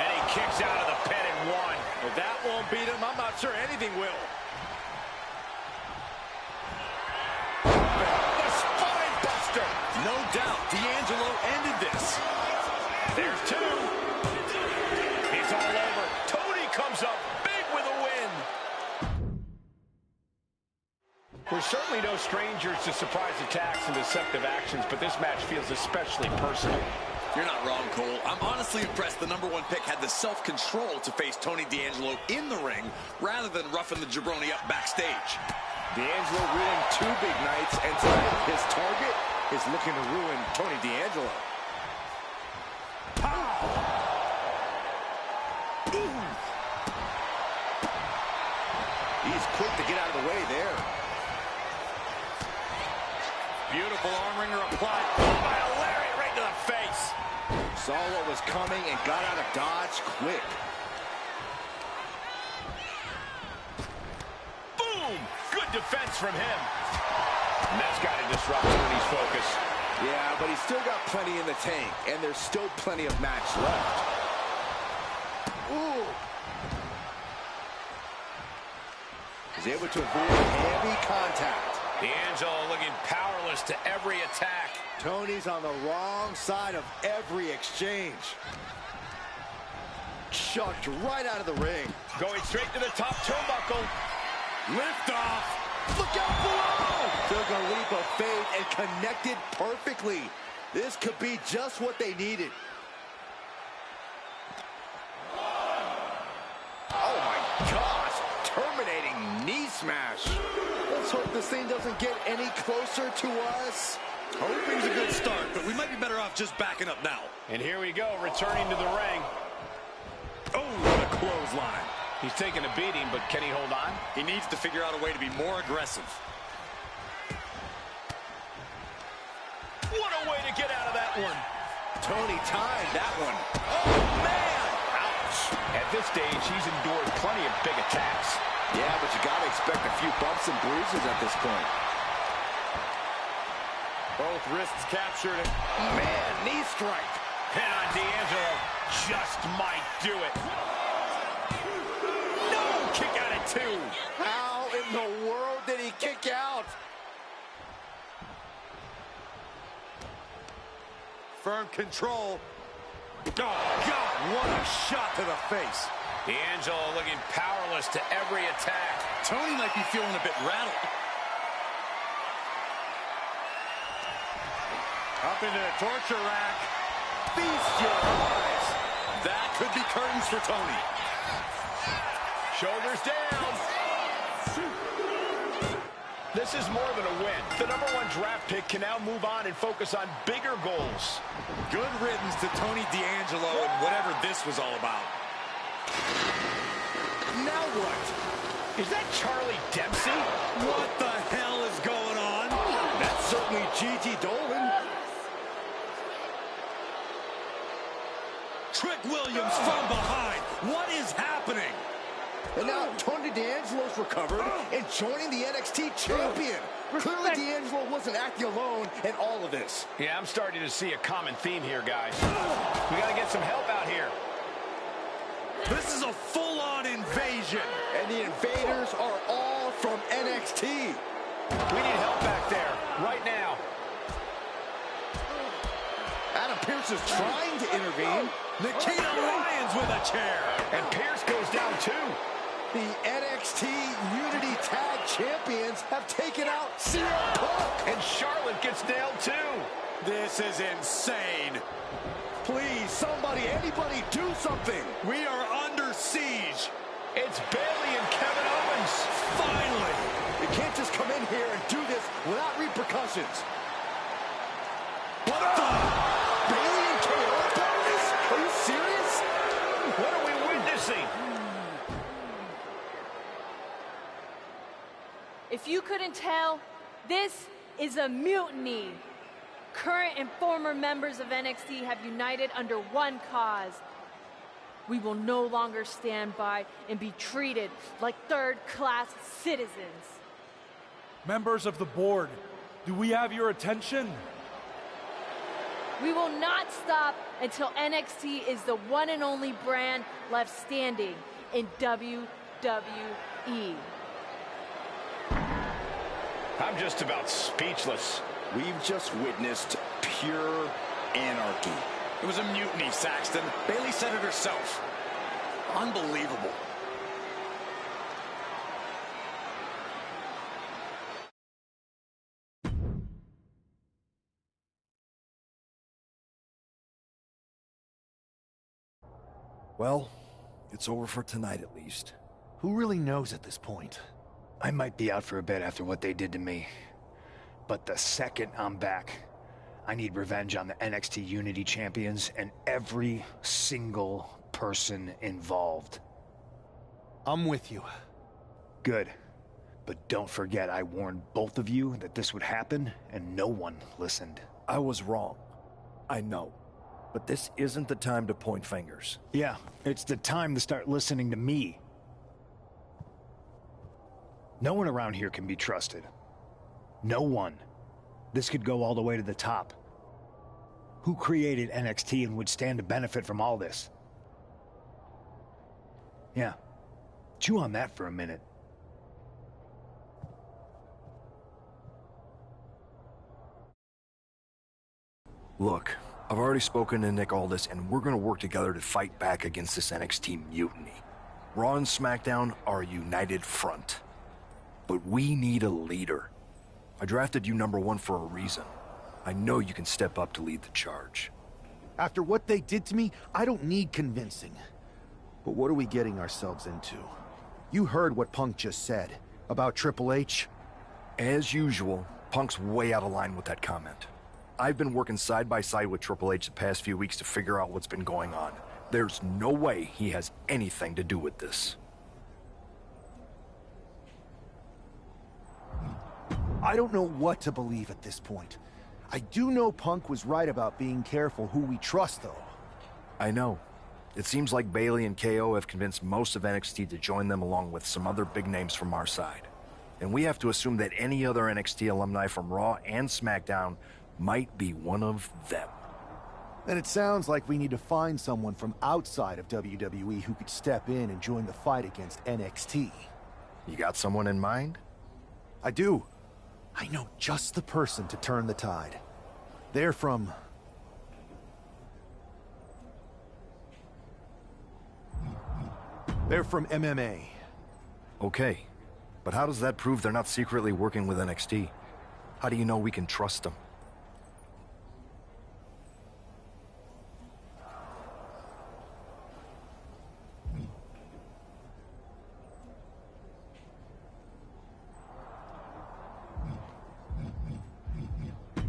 And he kicks out of the pin and one. If that won't beat him, I'm not sure anything will. The spine buster. No doubt D'Angelo ended this. There's two. It's all over. Tony comes up big with a win. We're certainly no strangers to surprise attacks and deceptive actions, but this match feels especially personal. You're not wrong, Cole. I'm honestly impressed the #1 pick had the self-control to face Tony D'Angelo in the ring rather than roughing the jabroni up backstage. D'Angelo ruined 2 big nights, and tonight his target is looking to ruin Tony D'Angelo. He's quick to get out of the way there. Beautiful arm wringer applied. By a lariat right to the face. Saw what was coming and got out of dodge quick. Boom! Good defense from him. And that's got to disrupt Tony's focus. Yeah, but he's still got plenty in the tank, and there's still plenty of match left. Ooh. He's able to avoid heavy contact. D'Angelo looking powerless to every attack. Tony's on the wrong side of every exchange. Chucked right out of the ring. Going straight to the top turnbuckle. Lift off. Look out below! Took a leap of faith and connected perfectly. This could be just what they needed. Oh my gosh! Terminating knee smash. Let's hope this thing doesn't get any closer to us. Hoping's a good start, but we might be better off just backing up now. And here we go, returning to the ring. Oh, what a clothesline. He's taking a beating, but can he hold on? He needs to figure out a way to be more aggressive. What a way to get out of that one. Tony timed that one. Oh, man! Ouch. At this stage, he's endured plenty of big attacks. Yeah, but you gotta expect a few bumps and bruises at this point. Both wrists captured. Man, knee strike. Hit on D'Angelo. Just might do it. No! Kick out at 2. How in the world did he kick out? Firm control. Oh, God, what a shot to the face. D'Angelo looking powerless to every attack. Tony might be feeling a bit rattled. Up into the torture rack. Feast your eyes. That could be curtains for Tony. Shoulders down. This is more than a win. The #1 draft pick can now move on and focus on bigger goals. Good riddance to Tony D'Angelo and whatever this was all about. Now what? Is that Charlie Dempsey? What the hell is going on? That's certainly Gigi Dolan. Trick Williams from behind. What is happening? And now Tony D'Angelo's recovered and joining the NXT champion. Clearly D'Angelo wasn't acting alone in all of this. Yeah, I'm starting to see a common theme here, guys. We got to get some help out here. This is a full-on invasion. And the invaders are all from NXT. We need help back there, right now. Adam Pearce is trying to intervene. Nikita Lyons with a chair. And Pearce goes down too. The NXT Unity Tag Champions have taken out CM Punk. And Charlotte gets nailed too. This is insane. Please, somebody, anybody, do something. We are under siege. It's Bayley and Kevin Owens. Finally. You can't just come in here and do this without repercussions. What the? Bayley and KO bonus? Are you serious? What are we witnessing? If you couldn't tell, this is a mutiny. Current and former members of NXT have united under one cause. We will no longer stand by and be treated like third-class citizens. Members of the board, do we have your attention? We will not stop until NXT is the one and only brand left standing in WWE. I'm just about speechless. We've just witnessed pure anarchy. It was a mutiny, Saxton. Bayley said it herself. Unbelievable. Well, it's over for tonight at least. Who really knows at this point? I might be out for a bit after what they did to me. But the second I'm back, I need revenge on the NXT Unity Champions and every single person involved. I'm with you. Good. But don't forget I warned both of you that this would happen, and no one listened. I was wrong. I know. But this isn't the time to point fingers. Yeah, it's the time to start listening to me. No one around here can be trusted. No one. This could go all the way to the top. Who created NXT and would stand to benefit from all this? Yeah. Chew on that for a minute. Look, I've already spoken to Nick Aldis, and we're gonna work together to fight back against this NXT mutiny. Raw and SmackDown are a united front. But we need a leader. I drafted you #1 for a reason. I know you can step up to lead the charge. After what they did to me, I don't need convincing. But what are we getting ourselves into? You heard what Punk just said about Triple H. As usual, Punk's way out of line with that comment. I've been working side by side with Triple H the past few weeks to figure out what's been going on. There's no way he has anything to do with this. I don't know what to believe at this point. I do know Punk was right about being careful who we trust, though. I know. It seems like Bailey and KO have convinced most of NXT to join them along with some other big names from our side. And we have to assume that any other NXT alumni from Raw and SmackDown might be one of them. Then it sounds like we need to find someone from outside of WWE who could step in and join the fight against NXT. You got someone in mind? I do. I know just the person to turn the tide. They're from... They're from MMA. Okay. But how does that prove they're not secretly working with NXT? How do you know we can trust them?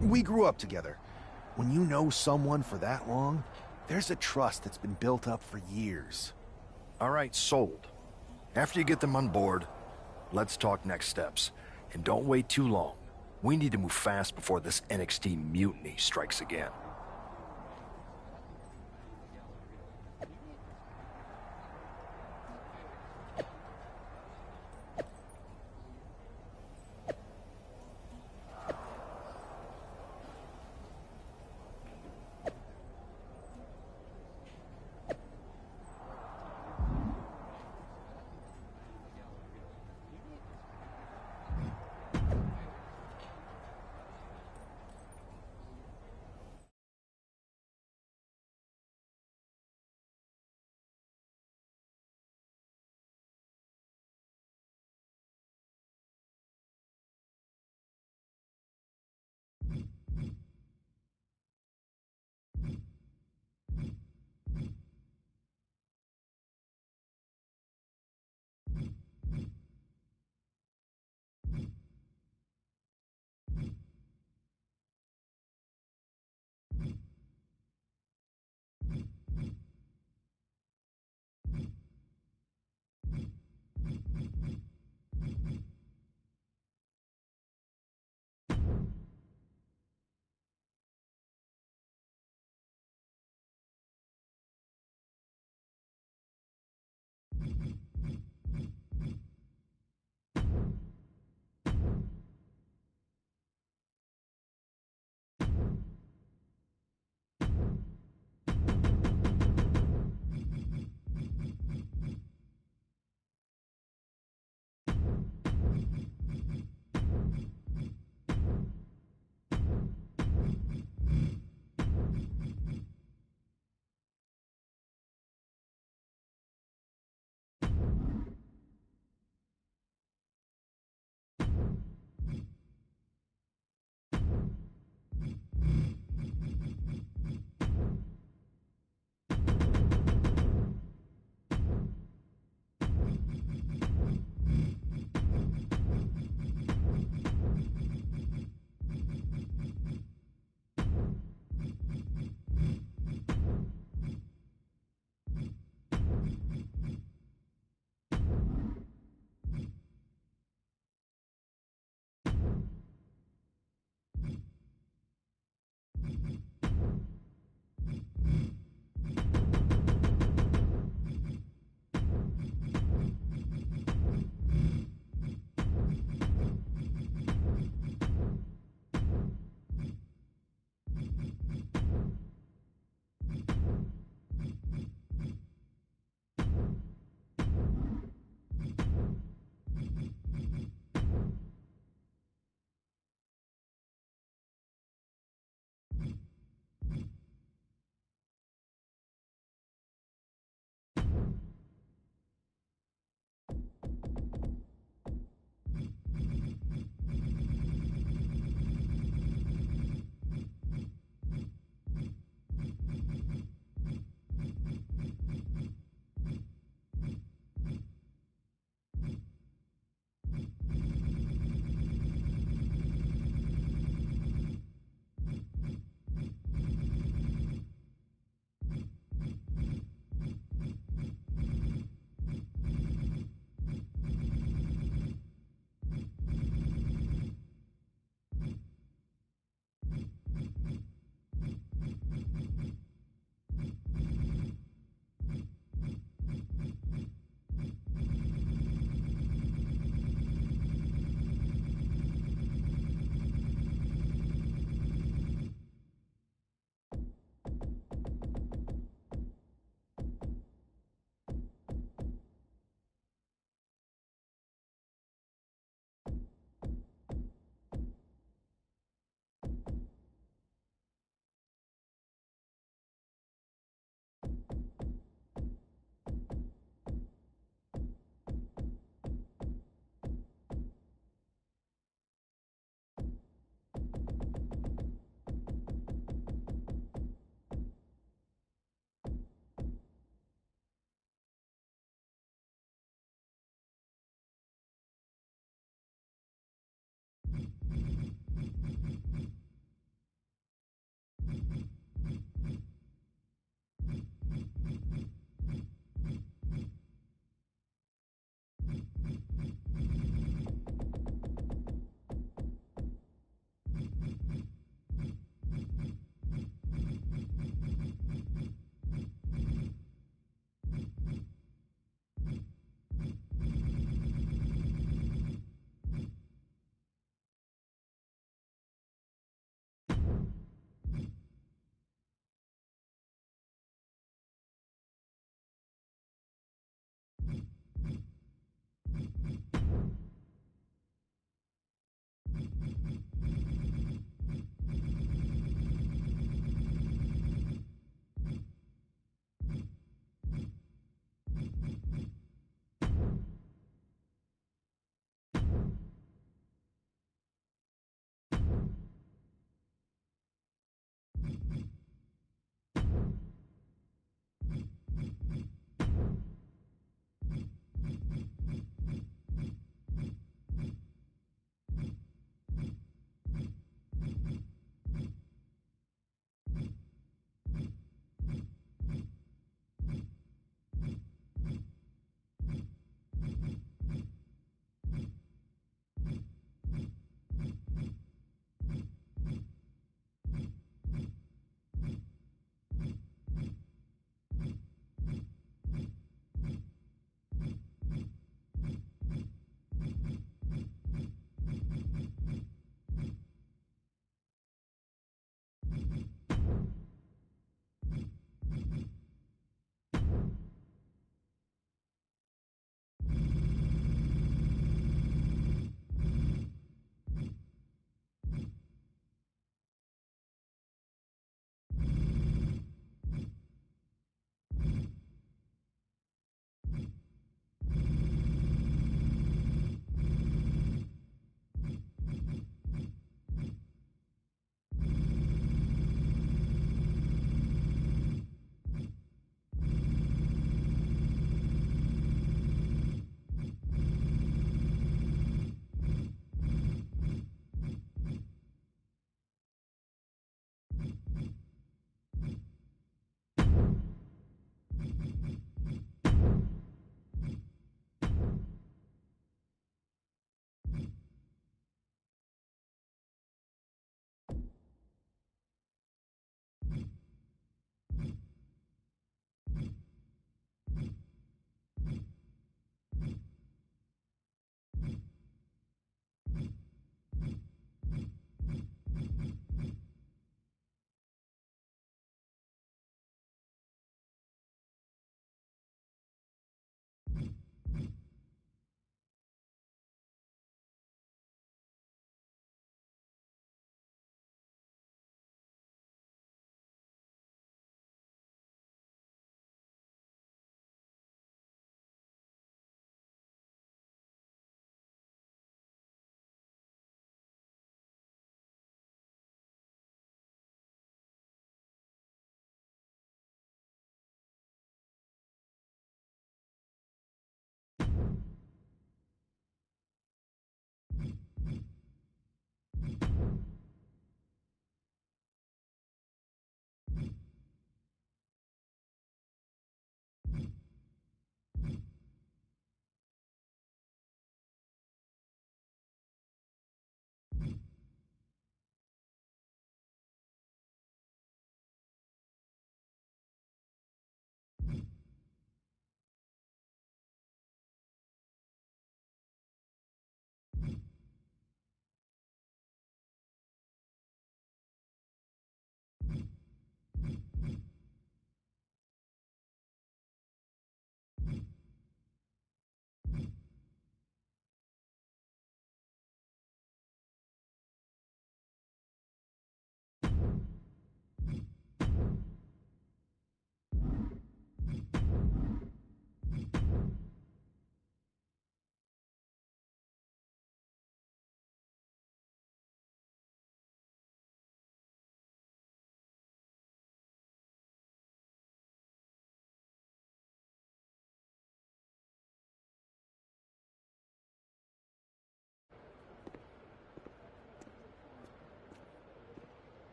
We grew up together. When you know someone for that long, there's a trust that's been built up for years. All right, sold. After you get them on board, let's talk next steps. And don't wait too long. We need to move fast before this NXT mutiny strikes again.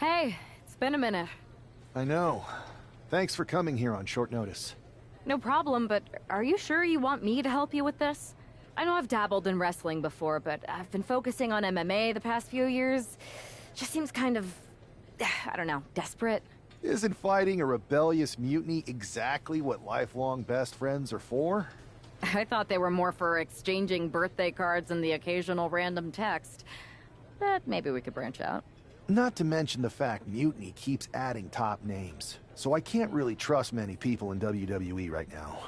Hey, it's been a minute. I know. Thanks for coming here on short notice. No problem, but are you sure you want me to help you with this? I know I've dabbled in wrestling before, but I've been focusing on MMA the past few years. Just seems kind of, I don't know, desperate. Isn't fighting a rebellious mutiny exactly what lifelong best friends are for? I thought they were more for exchanging birthday cards and the occasional random text. But maybe we could branch out. Not to mention the fact Mutiny keeps adding top names, so I can't really trust many people in WWE right now.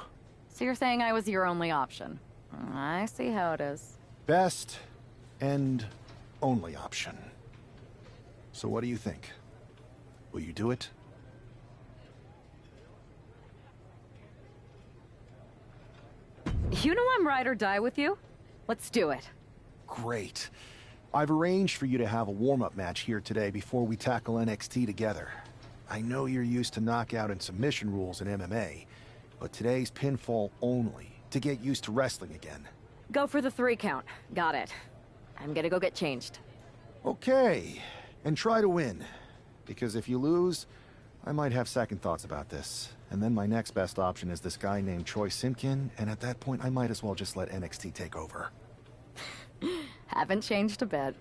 So you're saying I was your only option? I see how it is. Best and only option. So what do you think? Will you do it? You know I'm ride or die with you. Let's do it. Great. I've arranged for you to have a warm-up match here today before we tackle NXT together. I know you're used to knockout and submission rules in MMA, but today's pinfall only, to get used to wrestling again. Go for the 3 count. Got it. I'm gonna go get changed. Okay, and try to win. Because if you lose, I might have second thoughts about this. And then my next best option is this guy named Troy Simpkin, and at that point I might as well just let NXT take over. Haven't changed a bit.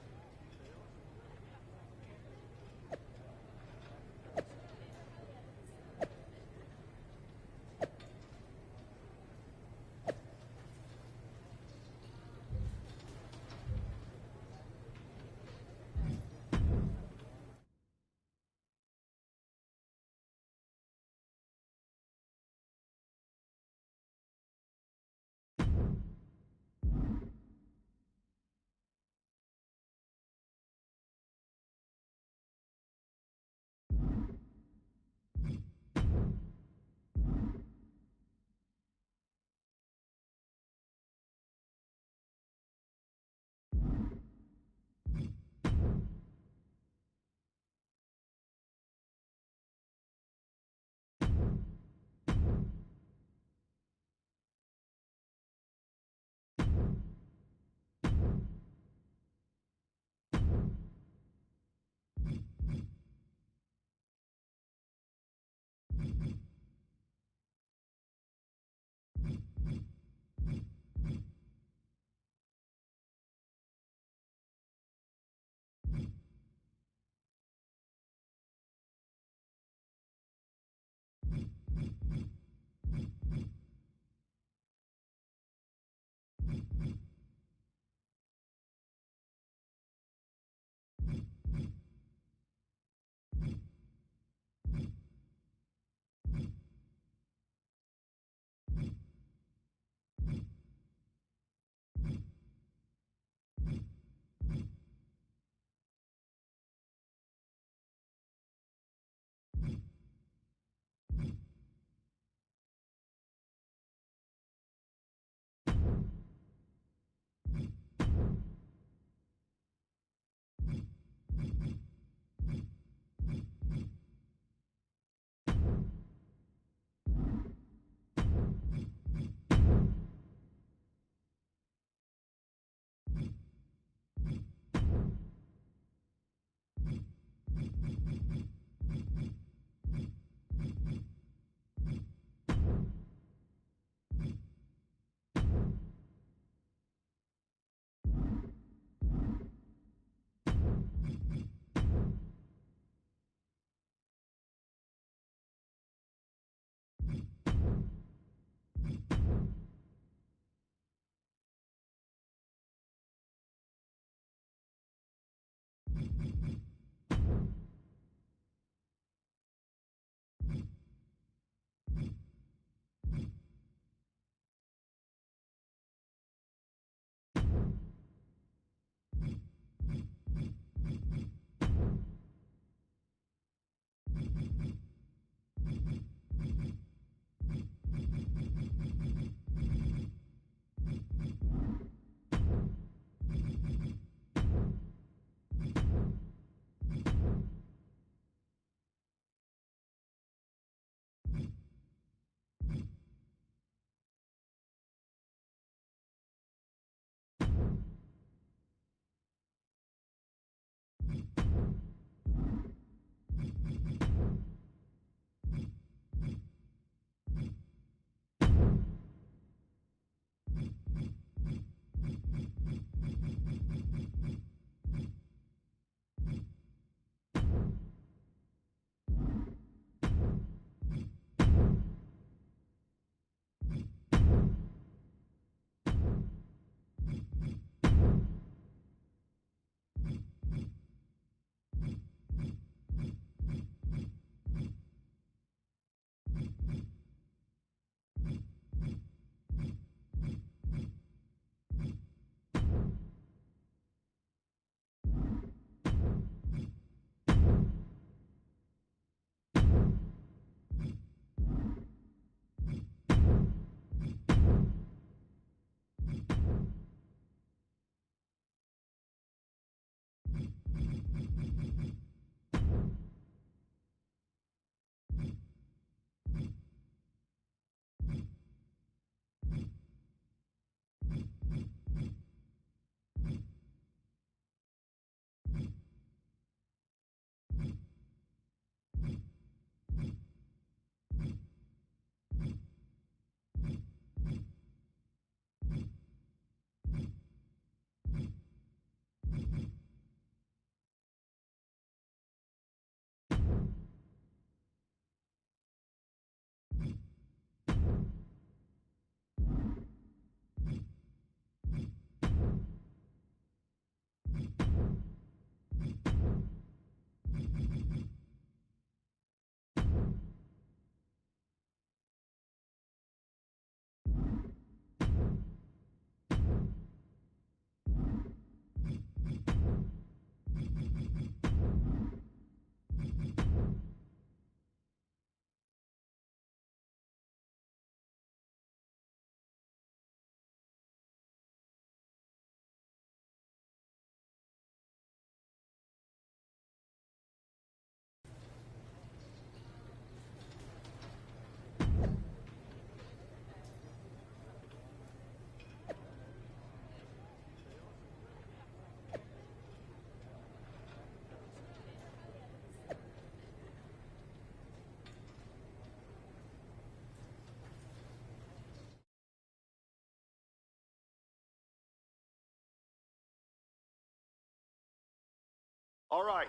All right.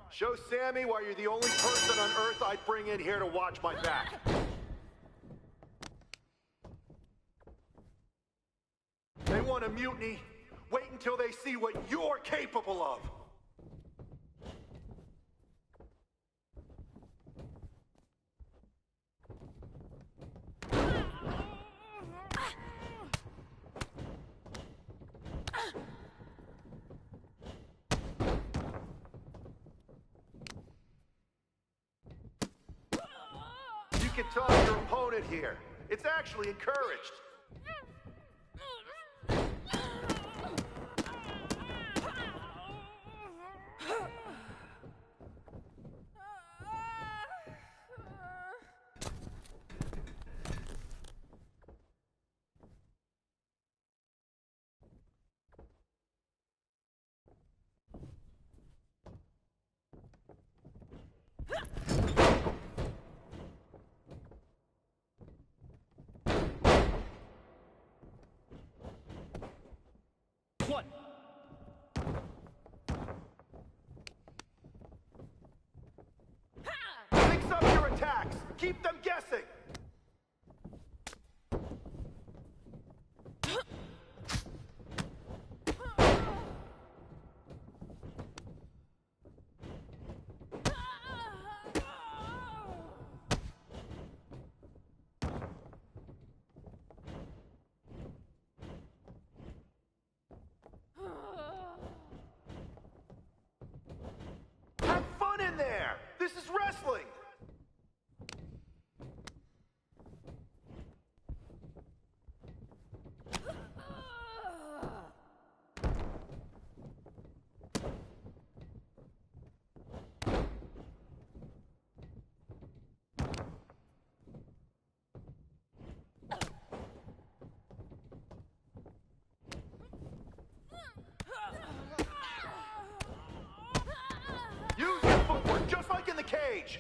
Show Sammy why you're the only person on Earth I'd bring in here to watch my back. They want a mutiny. Wait until they see what you're capable of. You can talk your opponent here. It's actually encouraged. One. Mix up your attacks. Keep them guessing. Have fun in there. This is wrestling. Use your footwork, just like in the cage.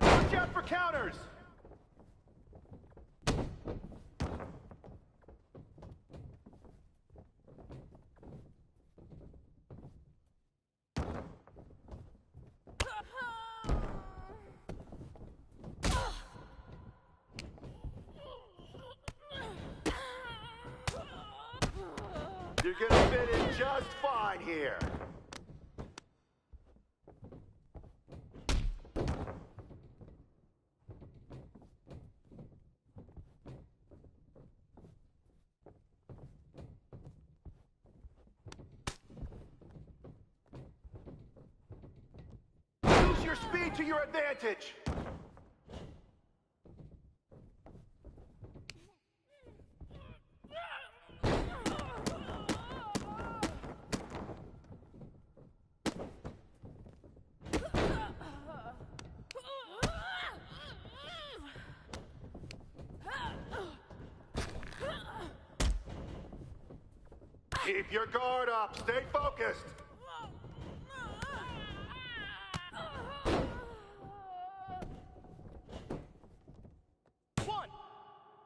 Watch out for counters. You're gonna fit in just fine here. Use your speed to your advantage. Keep your guard up. Stay focused. One.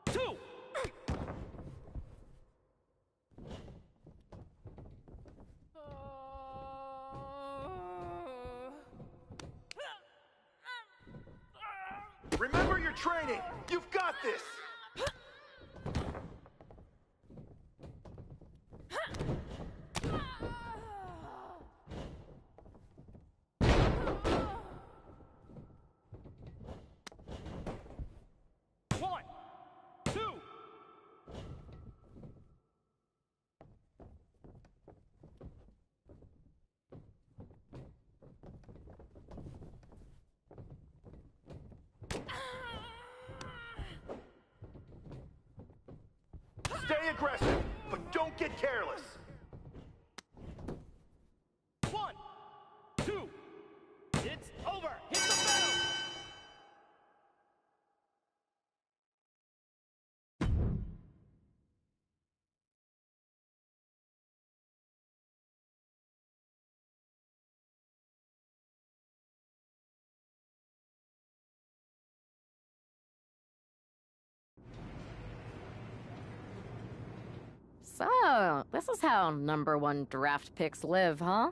Two. Remember your training. You've got this. One. Two. Stay aggressive, but don't get careless. So, this is how #1 draft picks live, huh?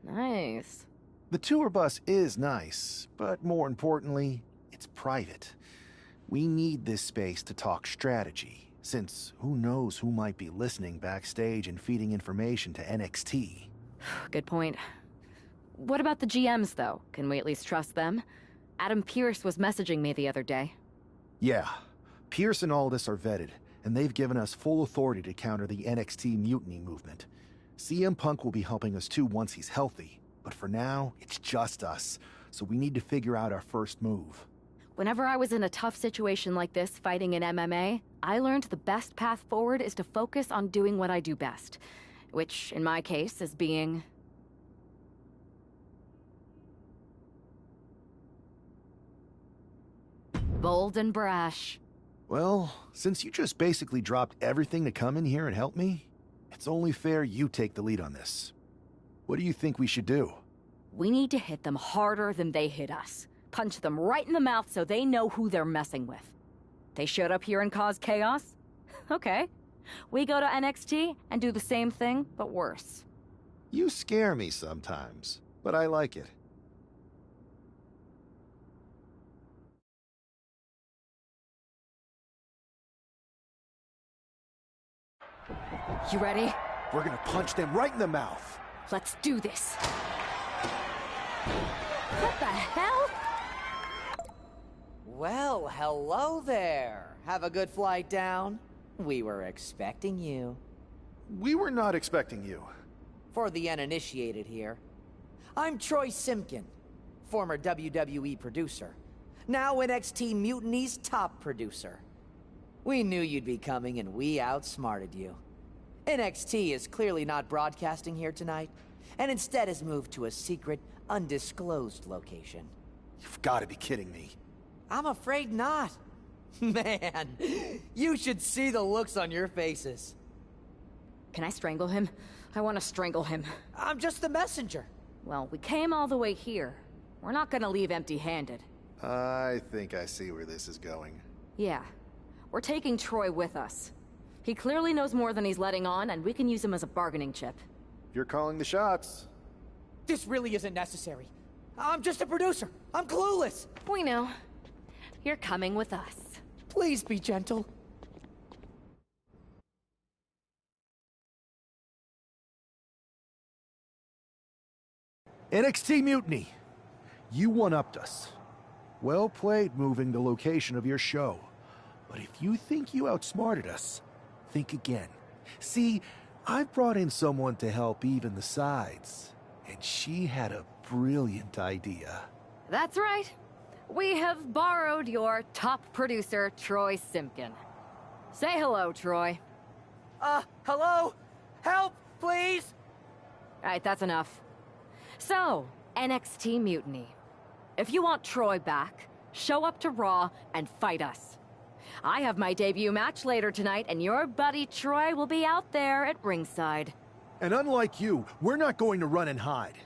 Nice. The tour bus is nice, but more importantly, it's private. We need this space to talk strategy, since who knows who might be listening backstage and feeding information to NXT. Good point. What about the GMs, though? Can we at least trust them? Adam Pearce was messaging me the other day. Yeah, Pierce and Aldis are vetted, and they've given us full authority to counter the NXT mutiny movement. CM Punk will be helping us too once he's healthy, but for now, it's just us, so we need to figure out our first move. Whenever I was in a tough situation like this fighting in MMA, I learned the best path forward is to focus on doing what I do best, which, in my case, is being... bold and brash. Well, since you just basically dropped everything to come in here and help me, it's only fair you take the lead on this. What do you think we should do? We need to hit them harder than they hit us. Punch them right in the mouth so they know who they're messing with. They showed up here and caused chaos? Okay. We go to NXT and do the same thing, but worse. You scare me sometimes, but I like it. You ready? We're gonna punch them right in the mouth. Let's do this. What the hell? Well, hello there. Have a good flight down. We were expecting you. We were not expecting you. For the uninitiated here, I'm Troy Simkin, former WWE producer, now NXT Mutiny's top producer. We knew you'd be coming and we outsmarted you. NXT is clearly not broadcasting here tonight, and instead has moved to a secret, undisclosed location. You've got to be kidding me. I'm afraid not. Man, you should see the looks on your faces. Can I strangle him? I want to strangle him. I'm just the messenger. Well, we came all the way here. We're not gonna leave empty-handed. I think I see where this is going. Yeah. We're taking Troy with us. He clearly knows more than he's letting on, and we can use him as a bargaining chip. You're calling the shots. This really isn't necessary. I'm just a producer. I'm clueless. We know. You're coming with us. Please be gentle. NXT Mutiny. You one-upped us. Well played moving the location of your show. But if you think you outsmarted us, think again. See, I've brought in someone to help even the sides, and she had a brilliant idea. That's right. We have borrowed your top producer, Troy Simkin. Say hello, Troy. Hello? Help, please? All right, that's enough. So, NXT Mutiny. If you want Troy back, show up to Raw and fight us. I have my debut match later tonight, and your buddy Troy will be out there at ringside. And unlike you, we're not going to run and hide.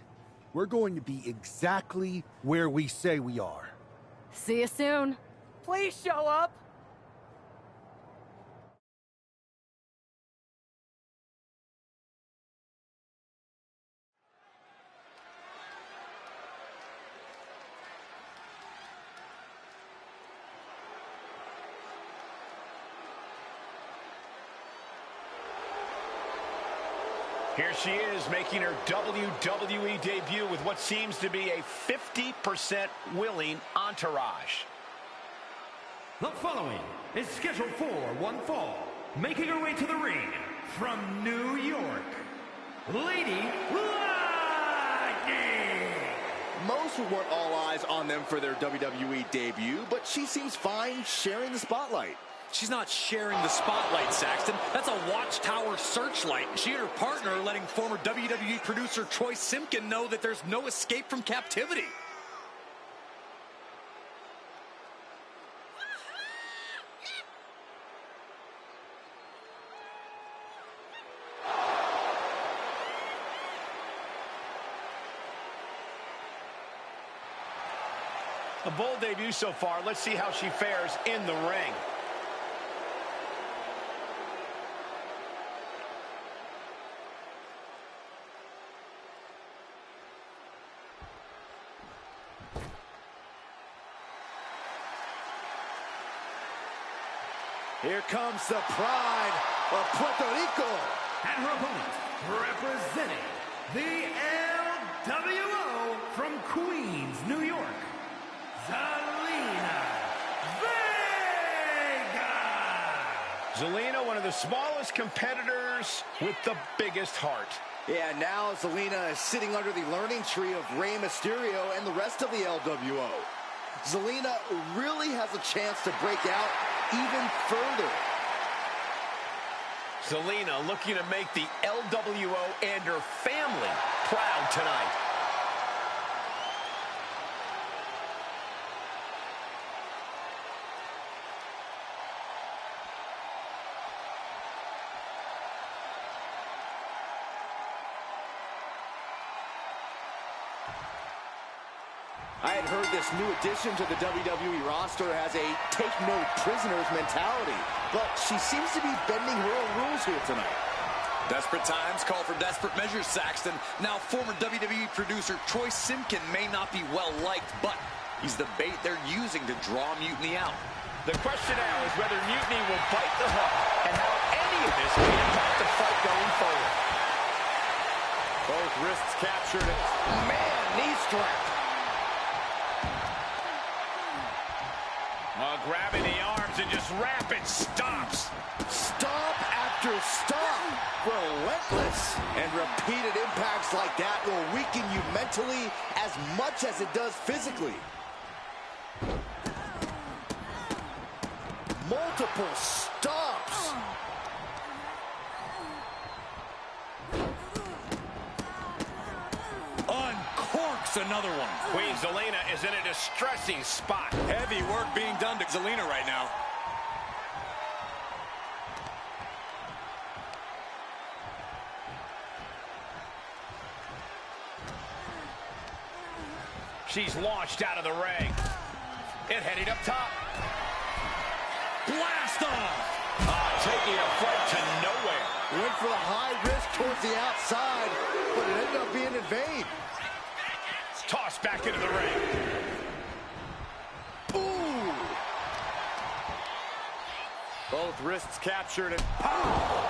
We're going to be exactly where we say we are. See you soon. Please show up. Here she is, making her WWE debut with what seems to be a 50% willing entourage. The following is scheduled for one fall, making her way to the ring from New York, Lady Lightning! Most would want all eyes on them for their WWE debut, but she seems fine sharing the spotlight. She's not sharing the spotlight, Saxton. That's a watchtower searchlight. She and her partner are letting former WWE producer Troy Simkin know that there's no escape from captivity. A bold debut so far. Let's see how she fares in the ring. Here comes the pride of Puerto Rico. And her opponent, representing the LWO from Queens, New York, Zelina Vega. Zelina, one of the smallest competitors with the biggest heart. Yeah, now Zelina is sitting under the learning tree of Rey Mysterio and the rest of the LWO. Zelina really has a chance to break out even further. Zelina looking to make the LWO and her family proud tonight. I had heard this new addition to the WWE roster has a take no prisoners mentality, but she seems to be bending her own rules here tonight. Desperate times call for desperate measures, Saxton. Now, former WWE producer Troy Simkin may not be well liked, but he's the bait they're using to draw Mutiny out. The question now is whether Mutiny will bite the hook and how any of this will impact the fight going forward. Both wrists captured. Man, knee strap. Grabbing the arms and just rapid stops. Stomp after stomp. Relentless. And repeated impacts like that will weaken you mentally as much as it does physically. Multiple stomps. Uncorks another one. Queen Zelina is in a distressing spot. Heavy work being done to Zelina right now. She's launched out of the ring. It heading up top. Blast off. Taking a fight to nowhere. Went for the high risk towards the outside, but it ended up being in vain. Tossed back into the ring. Ooh. Both wrists captured and pow.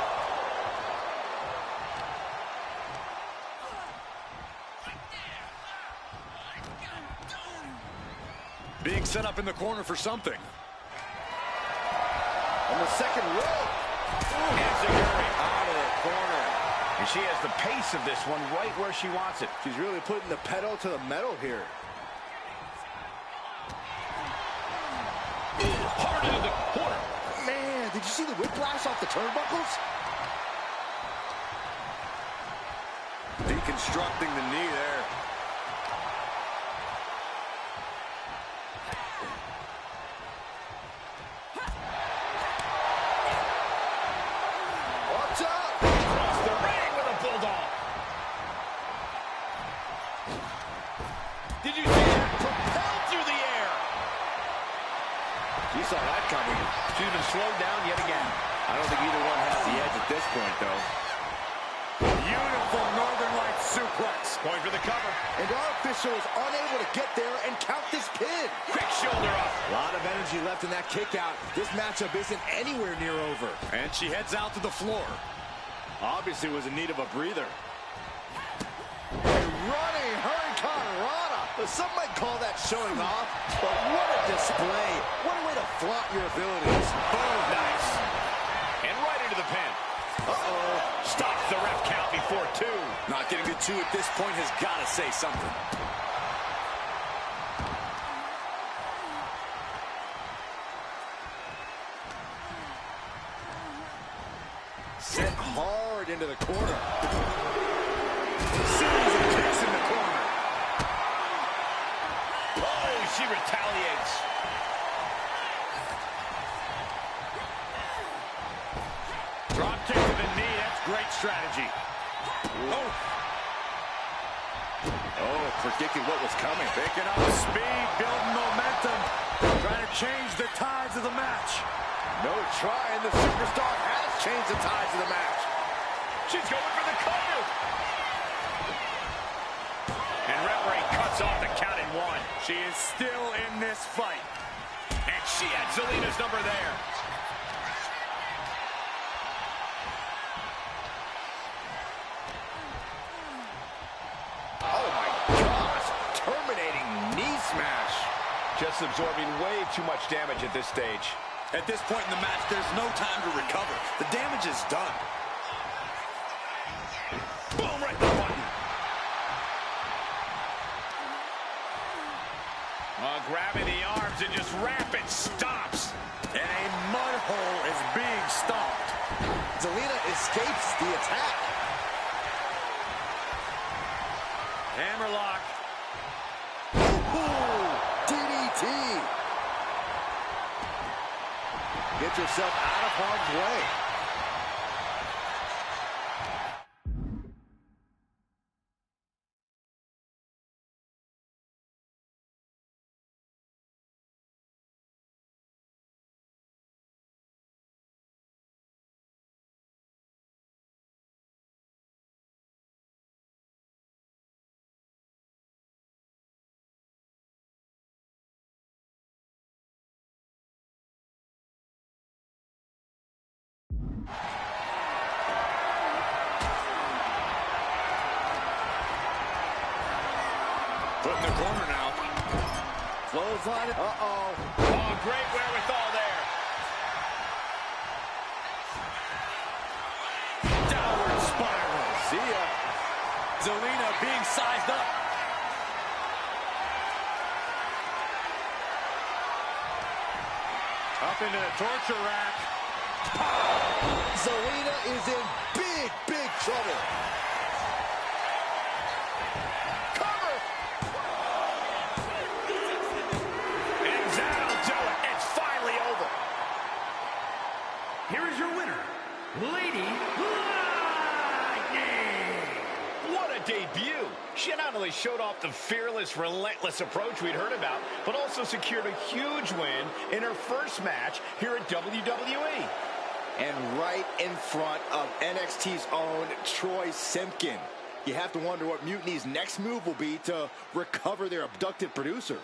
Being set up in the corner for something. On the second rope. Enziguri Out of the corner. And she has the pace of this one right where she wants it. She's really putting the pedal to the metal here. Hard into the corner. Man, did you see the whiplash off the turnbuckles? Deconstructing the knee there. Watch out! Across the ring with a bulldog. Did you see that? Propelled through the air. You saw that coming. She's been slowed down yet again. I don't think either one has the edge at this point, though. Beautiful Northern Lights suplex. Going for the cover. And our official is unable to get there and count this pin. Quick shoulder up. A lot of energy left in that kick out. This matchup isn't anywhere near over. And she heads out to the floor. Obviously was in need of a breather. Running Hurricane Rana. Some might call that showing off, but what a display. What a way to flaunt your abilities. Boom, nice. And right into the pin. Uh-oh. Stops the ref count before 2. Not getting to 2 at this point has got to say something. Set hard into the corner. Series of kicks in the corner. Oh, she retaliates. Drop kick to the knee. That's great strategy. Predicting what was coming. Picking up the speed, building momentum. Trying to change the tides of the match. No trying. The superstar has changed the tides of the match. She's going for the cover. And referee cuts off the count in 1. She is still in this fight. And she had Zelina's number there. Just absorbing way too much damage at this stage. At this point in the match, there's no time to recover. The damage is done. Boom, right in the button. Grabbing the arms and just rapid stops. And a mud hole is being stomped. Zelina escapes the attack. Hammerlock. Ooh, DDT. Get yourself out of harm's way. Put in the corner now. Clothesline. Uh-oh. Oh, great wherewithal there. Downward spiral. See ya. Zelina being sized up. Up into the torture rack. Zelina is in big, big trouble. Cover. And that'll do it. It's finally over. Here is your winner, Lady Lightning. What a debut. She not only showed off the fearless, relentless approach we'd heard about, but also secured a huge win in her first match here at WWE. And right in front of NXT's own Troy Simpkin. You have to wonder what Mutiny's next move will be to recover their abducted producer.